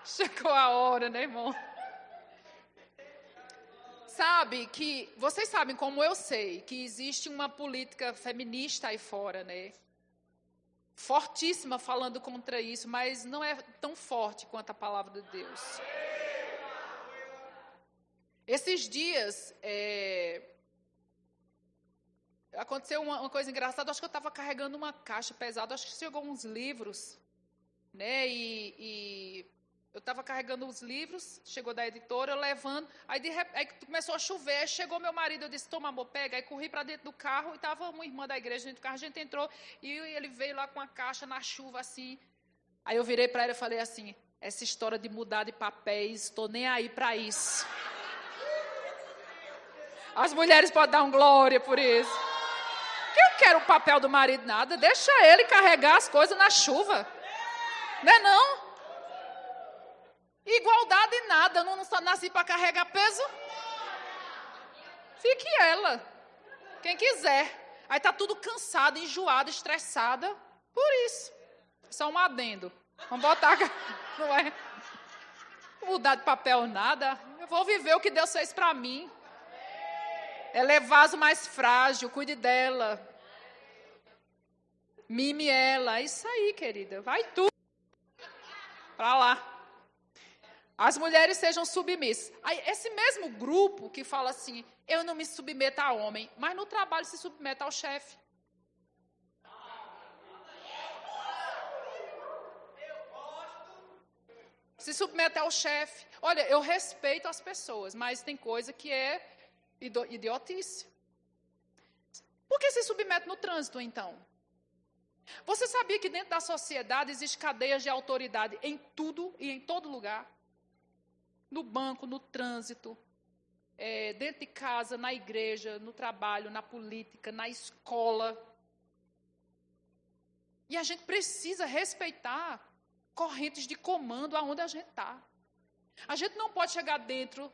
Chegou a hora, né, irmão? Sabe que, vocês sabem como eu sei, que existe uma política feminista aí fora, né? Fortíssima falando contra isso, mas não é tão forte quanto a palavra de Deus. Esses dias, aconteceu uma coisa engraçada, acho que eu estava carregando uma caixa pesada, acho que chegou uns livros, né, e eu estava carregando os livros, chegou da editora, eu levando, aí começou a chover, aí chegou meu marido, eu disse, toma amor, pega, aí corri para dentro do carro, e estava uma irmã da igreja dentro do carro, a gente entrou, e ele veio lá com a caixa na chuva, assim, aí eu virei para ele e falei assim, essa história de mudar de papéis, estou nem aí para isso. As mulheres podem dar um glória por isso. Eu quero o papel do marido, nada, deixa ele carregar as coisas na chuva, não é não? Igualdade nada, eu não nasci para carregar peso. Fique ela, quem quiser. Aí está tudo cansado, enjoado, estressada. Por isso, só um adendo. Vamos botar, não é? Mudar de papel nada. Eu vou viver o que Deus fez para mim. Ela é vaso mais frágil, cuide dela. Mime ela. É isso aí, querida. Vai tudo para lá. As mulheres sejam submissas. Aí, esse mesmo grupo que fala assim, eu não me submeto a homem, mas no trabalho se submete ao chefe. Se submete ao chefe. Olha, eu respeito as pessoas, mas tem coisa que é idiotice. Por que se submete no trânsito, então? Você sabia que dentro da sociedade existe cadeias de autoridade em tudo e em todo lugar? No banco, no trânsito, dentro de casa, na igreja, no trabalho, na política, na escola. E a gente precisa respeitar correntes de comando aonde a gente está. A gente não pode chegar dentro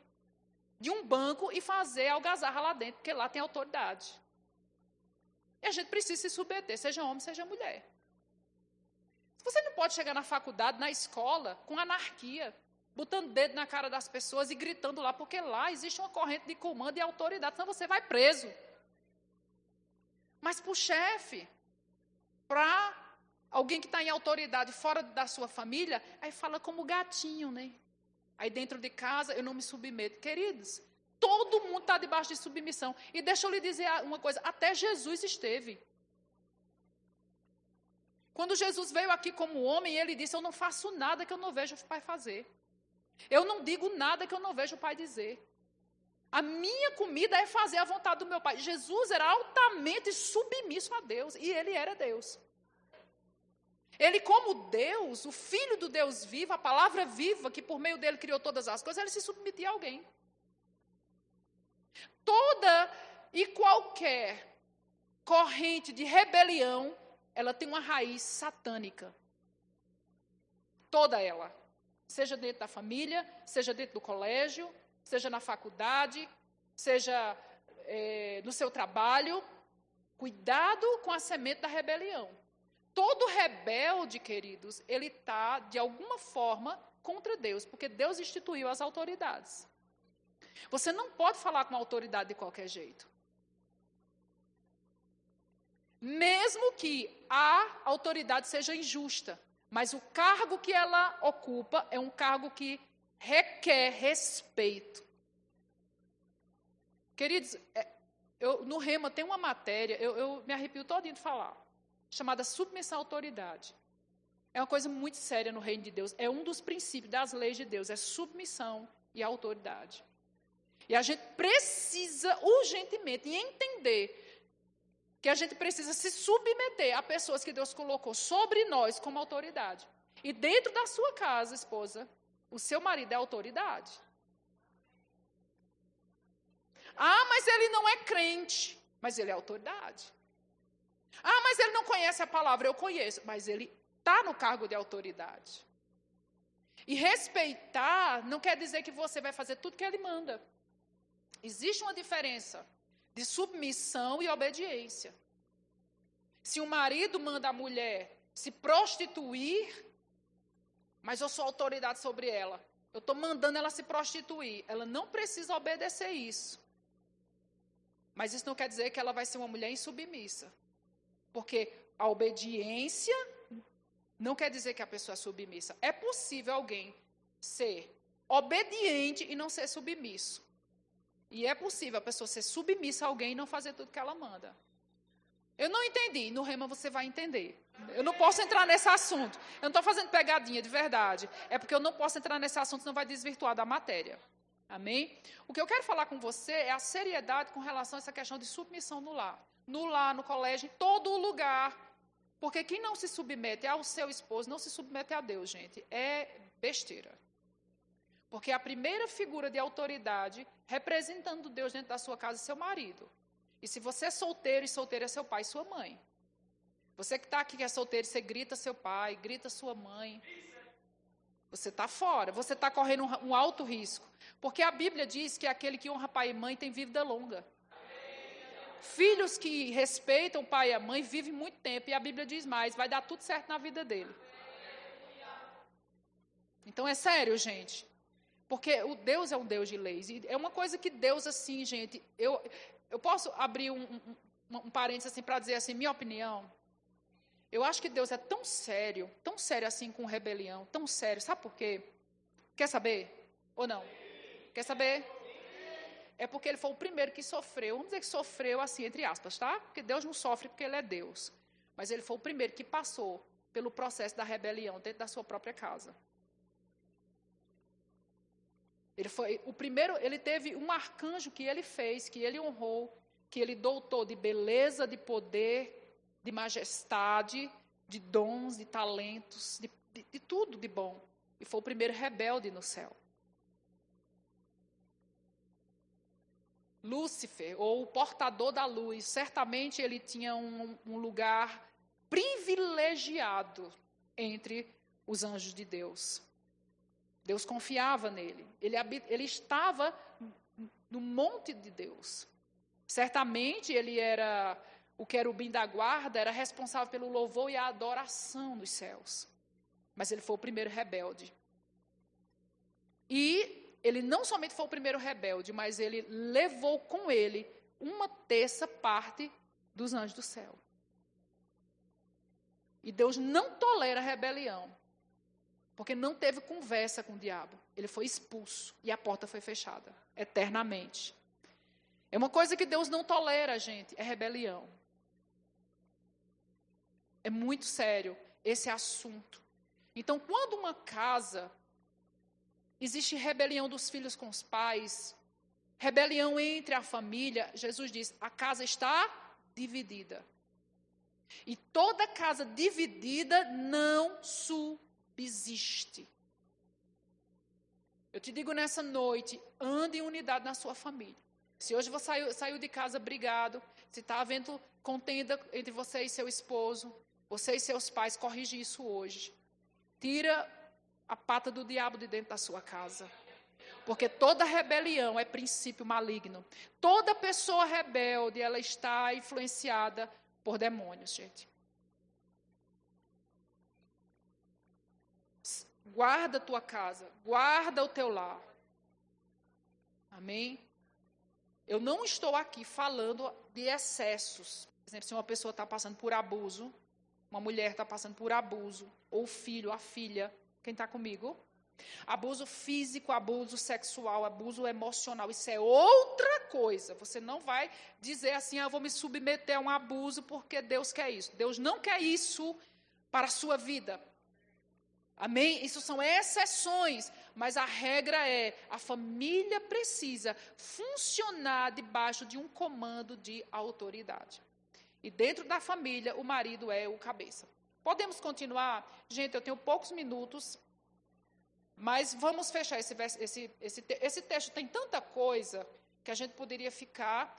de um banco e fazer algazarra lá dentro, porque lá tem autoridade. E a gente precisa se submeter, seja homem, seja mulher. Você não pode chegar na faculdade, na escola, com anarquia, botando dedo na cara das pessoas e gritando lá, porque lá existe uma corrente de comando e autoridade, senão você vai preso. Mas para o chefe, para alguém que está em autoridade fora da sua família, aí fala como gatinho, né? Aí dentro de casa eu não me submeto. Queridos, todo mundo está debaixo de submissão. E deixa eu lhe dizer uma coisa, até Jesus esteve. Quando Jesus veio aqui como homem, ele disse, eu não faço nada que eu não vejo o Pai fazer. Eu não digo nada que eu não vejo o Pai dizer. A minha comida é fazer a vontade do meu Pai. Jesus era altamente submisso a Deus, e ele era Deus. Ele, como Deus, o Filho do Deus vivo, a palavra viva, que por meio dele criou todas as coisas, ele se submetia a alguém. Toda e qualquer corrente de rebelião, ela tem uma raiz satânica. Toda ela. Seja dentro da família, seja dentro do colégio, seja na faculdade, seja no seu trabalho. Cuidado com a semente da rebelião. Todo rebelde, queridos, ele está, de alguma forma, contra Deus, porque Deus instituiu as autoridades. Você não pode falar com a autoridade de qualquer jeito. Mesmo que a autoridade seja injusta, mas o cargo que ela ocupa é um cargo que requer respeito. Queridos, no Rema tem uma matéria, eu me arrepio todinho de falar, chamada submissão à autoridade. É uma coisa muito séria no reino de Deus. É um dos princípios das leis de Deus, é submissão e autoridade. E a gente precisa urgentemente entender que a gente precisa se submeter a pessoas que Deus colocou sobre nós como autoridade. E dentro da sua casa, esposa, o seu marido é autoridade. Ah, mas ele não é crente, mas ele é autoridade. Ah, mas ele não conhece a palavra, eu conheço, mas ele está no cargo de autoridade. E respeitar não quer dizer que você vai fazer tudo que ele manda. Existe uma diferença de submissão e obediência. Se o marido manda a mulher se prostituir, mas eu sou autoridade sobre ela, eu estou mandando ela se prostituir, ela não precisa obedecer isso. Mas isso não quer dizer que ela vai ser uma mulher insubmissa. Porque a obediência não quer dizer que a pessoa é submissa. É possível alguém ser obediente e não ser submisso. E é possível a pessoa ser submissa a alguém e não fazer tudo que ela manda. Eu não entendi. No Rema você vai entender. Eu não posso entrar nesse assunto. Eu não estou fazendo pegadinha de verdade. É porque eu não posso entrar nesse assunto, senão vai desvirtuar da matéria. Amém? O que eu quero falar com você é a seriedade com relação a essa questão de submissão no lar. No lar, no colégio, em todo lugar. Porque quem não se submete ao seu esposo, não se submete a Deus, gente. É besteira. Porque a primeira figura de autoridade, representando Deus dentro da sua casa, é seu marido. E se você é solteiro, e solteira é seu pai e sua mãe. Você que está aqui que é solteiro, você grita seu pai, grita sua mãe. Você está fora, você está correndo um alto risco. Porque a Bíblia diz que aquele que honra pai e mãe tem vida longa. Filhos que respeitam o pai e a mãe vivem muito tempo. E a Bíblia diz mais, vai dar tudo certo na vida dele. Então é sério, gente. Porque o Deus é um Deus de leis. E é uma coisa que Deus, assim, gente... Eu posso abrir um parênteses assim, para dizer assim, minha opinião. Eu acho que Deus é tão sério assim com rebelião, tão sério. Sabe por quê? Quer saber? Ou não? Quer saber? É porque ele foi o primeiro que sofreu. Vamos dizer que sofreu assim, entre aspas, tá? Porque Deus não sofre porque ele é Deus. Mas ele foi o primeiro que passou pelo processo da rebelião dentro da sua própria casa. Ele foi o primeiro, ele teve um arcanjo que ele fez, que ele honrou, que ele dotou de beleza, de poder, de majestade, de dons, de talentos, de tudo de bom. E foi o primeiro rebelde no céu. Lúcifer, ou o portador da luz, certamente ele tinha um lugar privilegiado entre os anjos de Deus. Deus confiava nele. Ele estava no monte de Deus. Certamente ele era o querubim da guarda, era responsável pelo louvor e a adoração dos céus. Mas ele foi o primeiro rebelde. E ele não somente foi o primeiro rebelde, mas ele levou com ele 1/3 parte dos anjos do céu. E Deus não tolera rebelião. Porque não teve conversa com o diabo. Ele foi expulso e a porta foi fechada, eternamente. É uma coisa que Deus não tolera, gente, é rebelião. É muito sério esse assunto. Então, quando uma casa, existe rebelião dos filhos com os pais, rebelião entre a família, Jesus diz, a casa está dividida. E toda casa dividida não subsiste. Eu te digo nessa noite, ande em unidade na sua família. Se hoje você saiu de casa brigado, se está havendo contenda entre você e seu esposo, você e seus pais, corrige isso hoje. Tira a pata do diabo de dentro da sua casa. Porque toda rebelião é princípio maligno. Toda pessoa rebelde, ela está influenciada por demônios, gente. Guarda a tua casa, guarda o teu lar. Amém? Eu não estou aqui falando de excessos. Por exemplo, se uma pessoa está passando por abuso, uma mulher está passando por abuso, ou o filho, a filha, quem está comigo? Abuso físico, abuso sexual, abuso emocional, isso é outra coisa. Você não vai dizer assim, eu vou me submeter a um abuso porque Deus quer isso. Deus não quer isso para a sua vida. Amém? Isso são exceções, mas a regra é, a família precisa funcionar debaixo de um comando de autoridade. E dentro da família, o marido é o cabeça. Podemos continuar? Gente, eu tenho poucos minutos, mas vamos fechar esse texto. Tem tanta coisa que a gente poderia ficar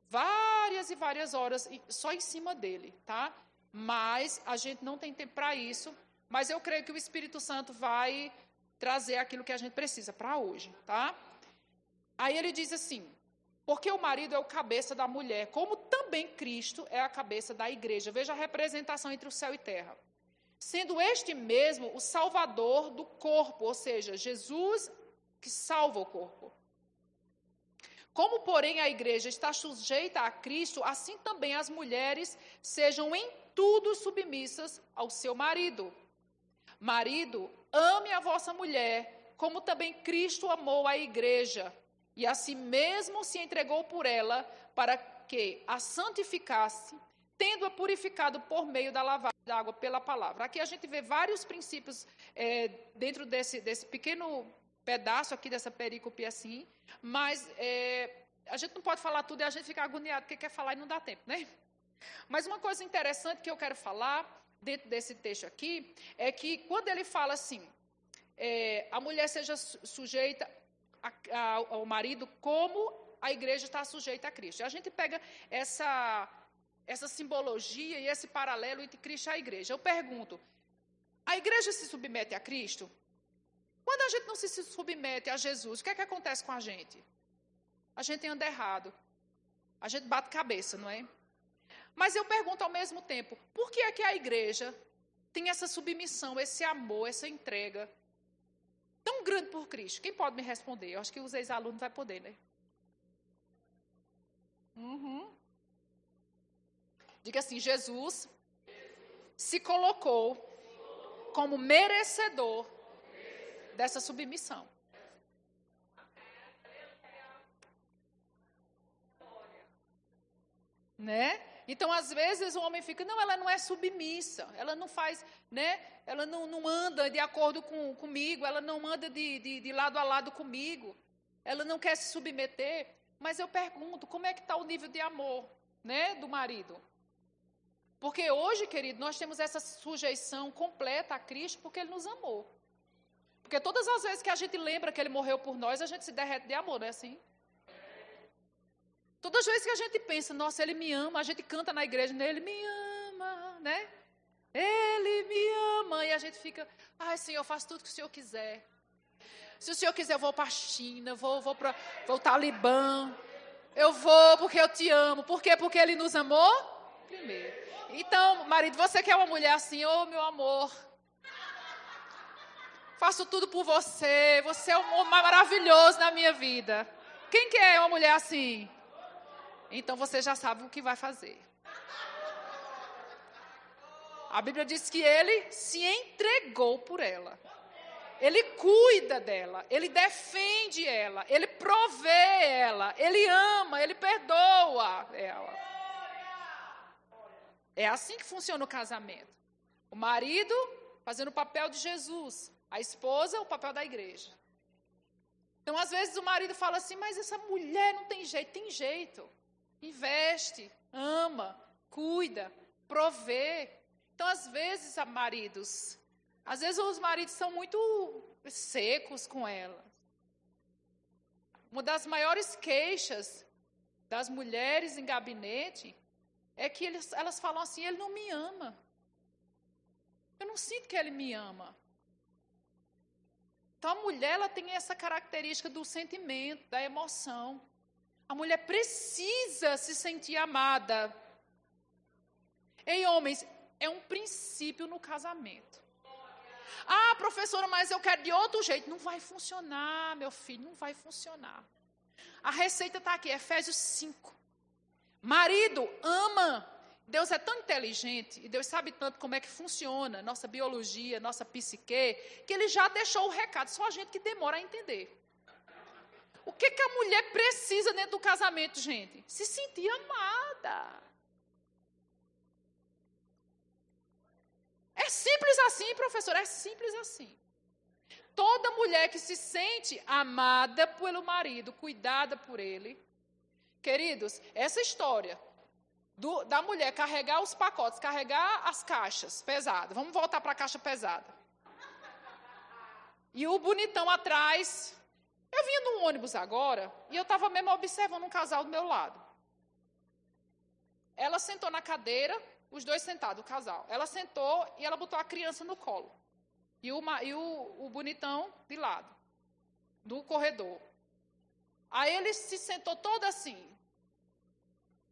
várias e várias horas só em cima dele, tá? Mas a gente não tem tempo para isso. Mas eu creio que o Espírito Santo vai trazer aquilo que a gente precisa para hoje, tá? Aí ele diz assim, porque o marido é o cabeça da mulher, como também Cristo é a cabeça da igreja. Veja a representação entre o céu e terra. Sendo este mesmo o salvador do corpo, ou seja, Jesus que salva o corpo. Como, porém, a igreja está sujeita a Cristo, assim também as mulheres sejam em tudo submissas ao seu marido. Marido, ame a vossa mulher, como também Cristo amou a igreja, e a si mesmo se entregou por ela, para que a santificasse, tendo-a purificado por meio da lavagem da água pela palavra. Aqui a gente vê vários princípios dentro desse pequeno pedaço aqui, dessa perícope assim, mas a gente não pode falar tudo e a gente fica agoniado porque quer falar e não dá tempo, né? Mas uma coisa interessante que eu quero falar dentro desse texto aqui, é que quando ele fala assim, a mulher seja sujeita ao marido como a igreja está sujeita a Cristo. A gente pega essa simbologia e esse paralelo entre Cristo e a igreja. Eu pergunto, a igreja se submete a Cristo? Quando a gente não se submete a Jesus, o que é que acontece com a gente? A gente anda errado. A gente bate cabeça, não é? Mas eu pergunto ao mesmo tempo, por que é que a igreja tem essa submissão, esse amor, essa entrega tão grande por Cristo? Quem pode me responder? Eu acho que os ex-alunos vão poder, né? Diga assim, Jesus se colocou como merecedor dessa submissão. Né? Então, às vezes, o homem fica, não, ela não é submissa, ela não faz, né? Ela não anda de acordo comigo, ela não anda de lado a lado comigo, ela não quer se submeter. Mas eu pergunto, como é que está o nível de amor, né, do marido? Porque hoje, querido, nós temos essa sujeição completa a Cristo porque Ele nos amou. Porque todas as vezes que a gente lembra que Ele morreu por nós, a gente se derrete de amor, não é assim? Todas as vezes que a gente pensa, nossa, Ele me ama, a gente canta na igreja, né? Ele me ama, né? Ele me ama. E a gente fica, ai, Senhor, eu faço tudo que o Senhor quiser. Se o Senhor quiser, eu vou para a China, vou para o Talibã. Eu vou porque eu te amo. Por quê? Porque Ele nos amou primeiro. Então, marido, você quer uma mulher assim, ô meu amor, faço tudo por você, você é um homem maravilhoso na minha vida. Quem quer uma mulher assim? Então você já sabe o que vai fazer. A Bíblia diz que Ele se entregou por ela. Ele cuida dela, Ele defende ela, Ele provê ela, Ele ama, Ele perdoa ela. É assim que funciona o casamento. O marido fazendo o papel de Jesus, a esposa o papel da igreja. Então, às vezes o marido fala assim, mas essa mulher não tem jeito. Tem jeito. Investe, ama, cuida, provê. Então, às vezes, os maridos são muito secos com ela. Uma das maiores queixas das mulheres em gabinete é que elas falam assim, ele não me ama. Eu não sinto que ele me ama. Então, a mulher ela tem essa característica do sentimento, da emoção. A mulher precisa se sentir amada. Ei, homens, é um princípio no casamento. Ah, professora, mas eu quero de outro jeito. Não vai funcionar, meu filho, não vai funcionar. A receita está aqui, Efésios 5. Marido, ama. Deus é tão inteligente e Deus sabe tanto como é que funciona nossa biologia, nossa psique, que Ele já deixou o recado, só a gente que demora a entender. O que a mulher precisa dentro do casamento, gente? Se sentir amada. É simples assim, professor, é simples assim. Toda mulher que se sente amada pelo marido, cuidada por ele. Queridos, essa história da mulher carregar os pacotes, carregar as caixas pesadas. Vamos voltar para a caixa pesada. E o bonitão atrás. Eu vinha num ônibus agora e eu estava mesmo observando um casal do meu lado. Ela sentou na cadeira, os dois sentados, o casal. Ela sentou e ela botou a criança no colo. E o bonitão de lado, do corredor. Aí ele se sentou todo assim.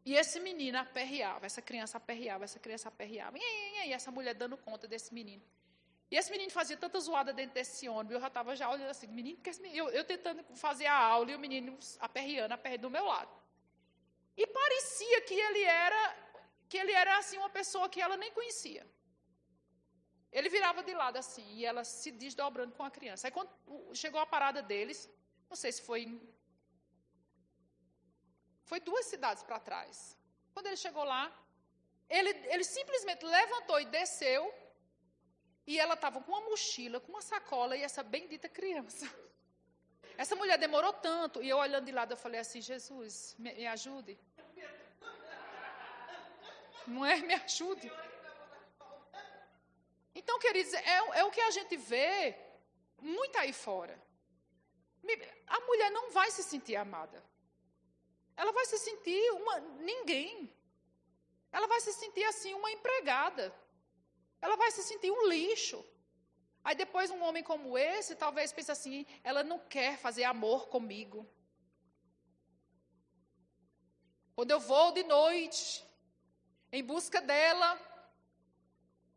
E esse menino aperreava, essa criança aperreava. E essa mulher dando conta desse menino. E esse menino fazia tanta zoada dentro desse ônibus, eu já estava olhando assim, menino, eu tentando fazer a aula e o menino aperreando do meu lado. E parecia que ele era assim, uma pessoa que ela nem conhecia. Ele virava de lado assim, e ela se desdobrando com a criança. Aí quando chegou a parada deles, não sei se foi 2 cidades para trás. Quando ele chegou lá, ele simplesmente levantou e desceu, e ela estava com uma mochila, com uma sacola, e essa bendita criança. Essa mulher demorou tanto, e eu olhando de lado, eu falei assim, Jesus, me ajude. Não é? Me ajude. Então, queridos, é o que a gente vê muito aí fora. A mulher não vai se sentir amada. Ela vai se sentir ninguém. Ela vai se sentir assim, uma empregada. Ela vai se sentir um lixo. Aí depois um homem como esse, talvez pense assim, ela não quer fazer amor comigo. Quando eu vou de noite, em busca dela,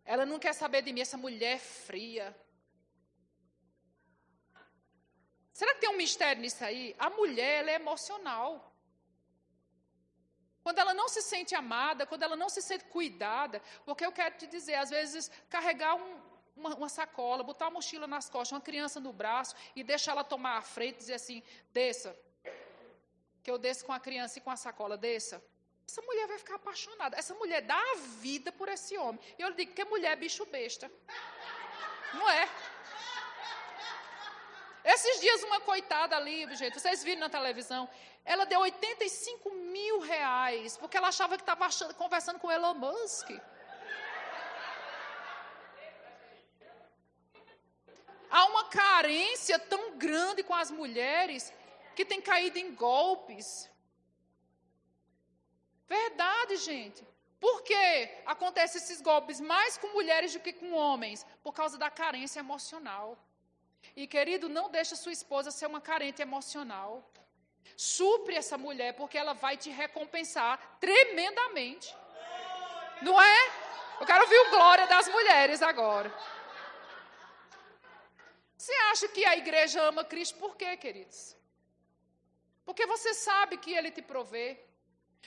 ela não quer saber de mim, essa mulher fria. Será que tem um mistério nisso aí? A mulher, ela é emocional. Quando ela não se sente amada, quando ela não se sente cuidada, porque eu quero te dizer, às vezes, carregar uma sacola, botar uma mochila nas costas, uma criança no braço e deixar ela tomar a frente e dizer assim, desça. Que eu desço com a criança e com a sacola, desça. Essa mulher vai ficar apaixonada. Essa mulher dá a vida por esse homem. E eu lhe digo que mulher é bicho besta. Não é? Esses dias uma coitada ali, gente, vocês viram na televisão, ela deu R$85 mil, porque ela achava que estava conversando com Elon Musk. Há uma carência tão grande com as mulheres que tem caído em golpes. Verdade, gente. Por que acontecem esses golpes mais com mulheres do que com homens? Por causa da carência emocional. E, querido, não deixa sua esposa ser uma carente emocional. Supre essa mulher, porque ela vai te recompensar tremendamente. Não é? Eu quero ouvir o glória das mulheres agora. Você acha que a igreja ama Cristo por quê, queridos? Porque você sabe que Ele te provê.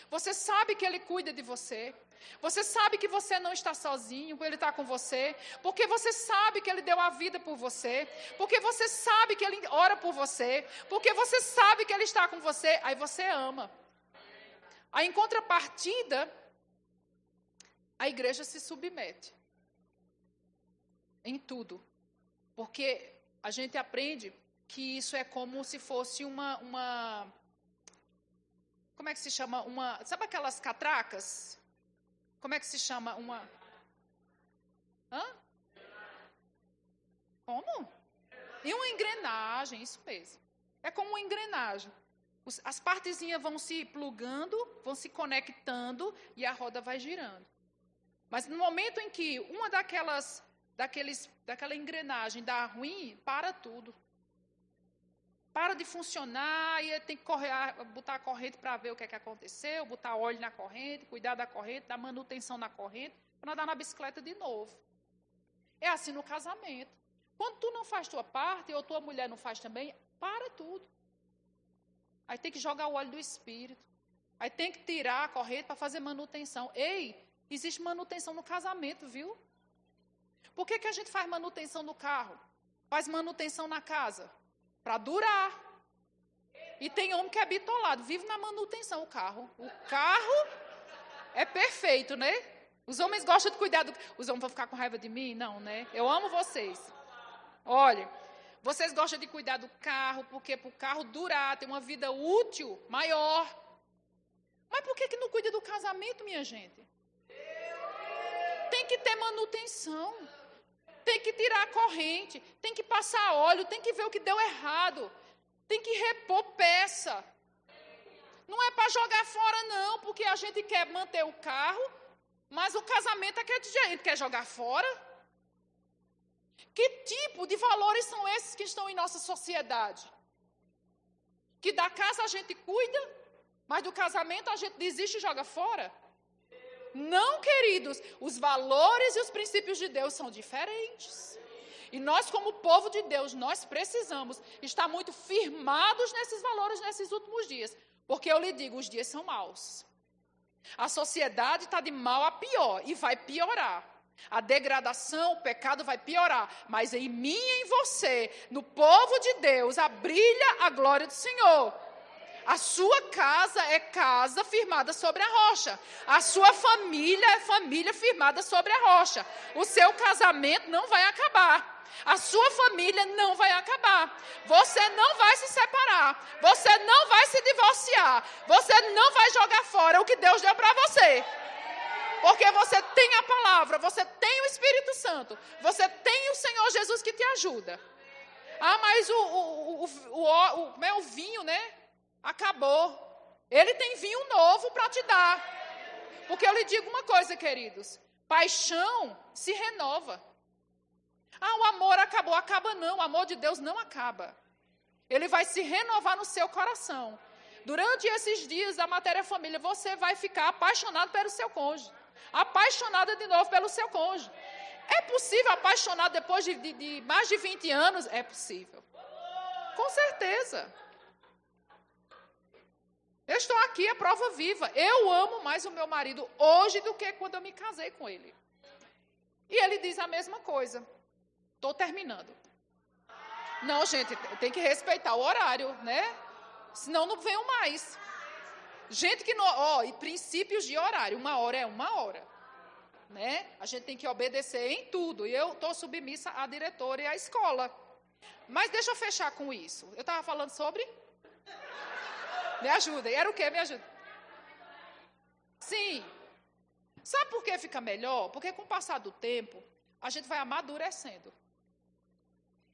Você sabe que Ele cuida de você. Você sabe que você não está sozinho, Ele está com você. Porque você sabe que Ele deu a vida por você. Porque você sabe que Ele ora por você. Porque você sabe que Ele está com você. Aí você ama. Aí, em contrapartida, a igreja se submete. Em tudo. Porque a gente aprende que isso é como se fosse uma como é que se chama? Sabe aquelas catracas? Como é que se chama? Hã? Como? E uma engrenagem, isso mesmo. É como uma engrenagem. As partezinhas vão se plugando, vão se conectando e a roda vai girando. Mas no momento em que uma daquela engrenagem dá ruim, para tudo. para de funcionar, e tem que botar a corrente para ver o que é que aconteceu, botar óleo na corrente, cuidar da corrente, dar manutenção na corrente, para andar na bicicleta de novo. É assim no casamento. Quando tu não faz tua parte, ou tua mulher não faz também, para tudo. Aí tem que jogar o óleo do Espírito. Aí tem que tirar a corrente para fazer manutenção. Ei, existe manutenção no casamento, viu? Por que a gente faz manutenção no carro? Faz manutenção na casa? Para durar. E tem homem que é bitolado, vive na manutenção o carro. O carro é perfeito, né? Os homens gostam de cuidar do... Os homens vão ficar com raiva de mim? Não, né? Eu amo vocês. Olha, vocês gostam de cuidar do carro, porque para o carro durar, ter uma vida útil maior. Mas por que não cuida do casamento, minha gente? Tem que ter manutenção. Tem que tirar a corrente. Tem que passar óleo. Tem que ver o que deu errado. Tem que repor peça. Não é para jogar fora, não, porque a gente quer manter o carro, mas o casamento é que a gente quer jogar fora. Que tipo de valores são esses que estão em nossa sociedade? Que da casa a gente cuida, mas do casamento a gente desiste e joga fora? Não, queridos, os valores e os princípios de Deus são diferentes. E nós, como povo de Deus, nós precisamos estar muito firmados nesses valores nesses últimos dias. Porque eu lhe digo, os dias são maus. A sociedade está de mal a pior e vai piorar. A degradação, o pecado vai piorar. Mas em mim e em você, no povo de Deus, brilha a glória do Senhor. A sua casa é casa firmada sobre a rocha. A sua família é família firmada sobre a rocha. O seu casamento não vai acabar. A sua família não vai acabar. Você não vai se separar. Você não vai se divorciar. Você não vai jogar fora o que Deus deu para você. Porque você tem a palavra, você tem o Espírito Santo, você tem o Senhor Jesus que te ajuda. Ah, mas o vinho, né? Acabou. Ele tem vinho novo para te dar. Porque eu lhe digo uma coisa, queridos. Paixão se renova. Ah, o amor acabou. Acaba não. O amor de Deus não acaba. Ele vai se renovar no seu coração. Durante esses dias da matéria família, você vai ficar apaixonado pelo seu cônjuge. Apaixonada de novo pelo seu cônjuge. É possível apaixonar depois de mais de 20 anos? É possível. Com certeza. Eu estou aqui, a prova viva. Eu amo mais o meu marido hoje do que quando eu me casei com ele. E ele diz a mesma coisa. Estou terminando. Não, gente, tem que respeitar o horário, né? Senão não venho mais. Gente que não... e princípios de horário. 1 hora é 1 hora. Né? A gente tem que obedecer em tudo. E eu estou submissa à diretora e à escola. Mas deixa eu fechar com isso. Eu estava falando sobre... Me ajuda. E era o quê? Me ajuda. Sim. Sabe por que fica melhor? Porque com o passar do tempo, a gente vai amadurecendo.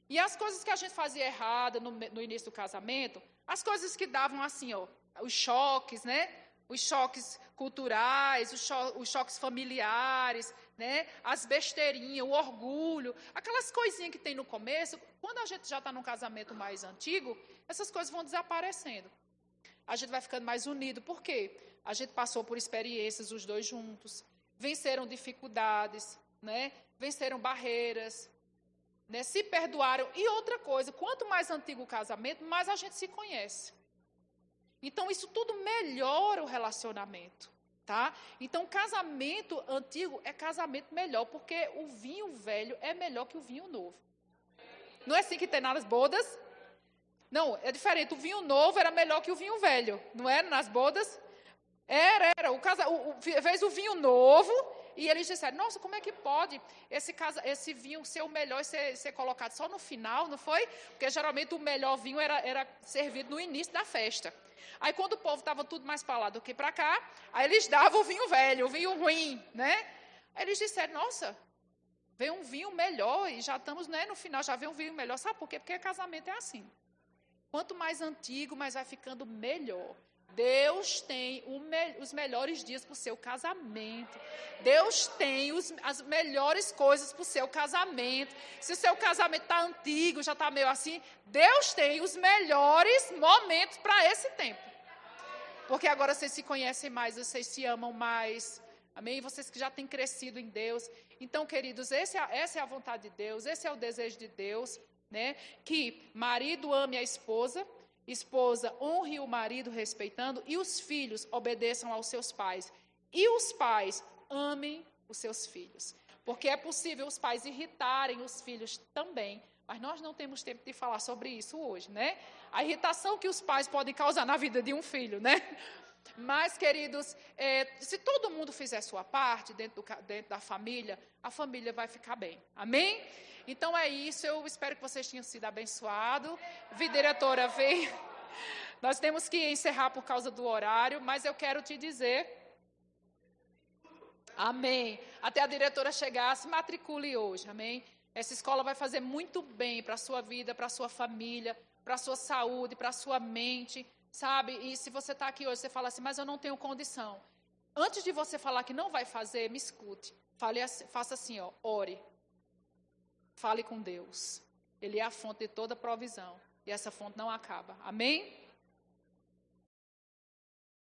E as coisas que a gente fazia errada no início do casamento, as coisas que davam assim, os choques, né? Os choques culturais, os choques familiares, né? As besteirinhas, o orgulho, aquelas coisinhas que tem no começo, quando a gente já está num casamento mais antigo, essas coisas vão desaparecendo. A gente vai ficando mais unido. Por quê? A gente passou por experiências, os dois juntos, venceram dificuldades, né? Venceram barreiras, né? Se perdoaram. E outra coisa, quanto mais antigo o casamento, mais a gente se conhece. Então, isso tudo melhora o relacionamento, tá? Então, casamento antigo é casamento melhor, porque o vinho velho é melhor que o vinho novo. Não é assim que tem nas bodas? Não, é diferente. O vinho novo era melhor que o vinho velho, não era nas bodas? Era. Fez o vinho novo e eles disseram, nossa, como é que pode esse vinho ser o melhor e ser colocado só no final, não foi? Porque geralmente o melhor vinho era servido no início da festa. Aí quando o povo estava tudo mais para lá do que para cá, aí eles davam o vinho velho, o vinho ruim, né? Aí eles disseram, nossa, vem um vinho melhor e já estamos, né, no final, já vem um vinho melhor. Sabe por quê? Porque casamento é assim. Quanto mais antigo, mais vai ficando melhor. Deus tem os melhores dias para o seu casamento. Deus tem as melhores coisas para o seu casamento. Se o seu casamento está antigo, já está meio assim, Deus tem os melhores momentos para esse tempo. Porque agora vocês se conhecem mais, vocês se amam mais. Amém? Vocês que já têm crescido em Deus. Então, queridos, essa é a vontade de Deus, esse é o desejo de Deus, né? Que marido ame a esposa, esposa honre o marido respeitando, e os filhos obedeçam aos seus pais. E os pais amem os seus filhos. Porque é possível os pais irritarem os filhos também, mas nós não temos tempo de falar sobre isso hoje, né? A irritação que os pais podem causar na vida de um filho, né? Mas, queridos, se todo mundo fizer a sua parte dentro da família, a família vai ficar bem. Amém? Então é isso, eu espero que vocês tenham sido abençoados. Diretora, vem. Nós temos que encerrar por causa do horário, mas eu quero te dizer... Amém. Até a diretora chegar, se matricule hoje, amém? Essa escola vai fazer muito bem para a sua vida, para a sua família, para a sua saúde, para a sua mente, sabe? E se você está aqui hoje, você fala assim, mas eu não tenho condição. Antes de você falar que não vai fazer, me escute. Faça assim, ó, ore. Fale com Deus. Ele é a fonte de toda provisão. E essa fonte não acaba. Amém?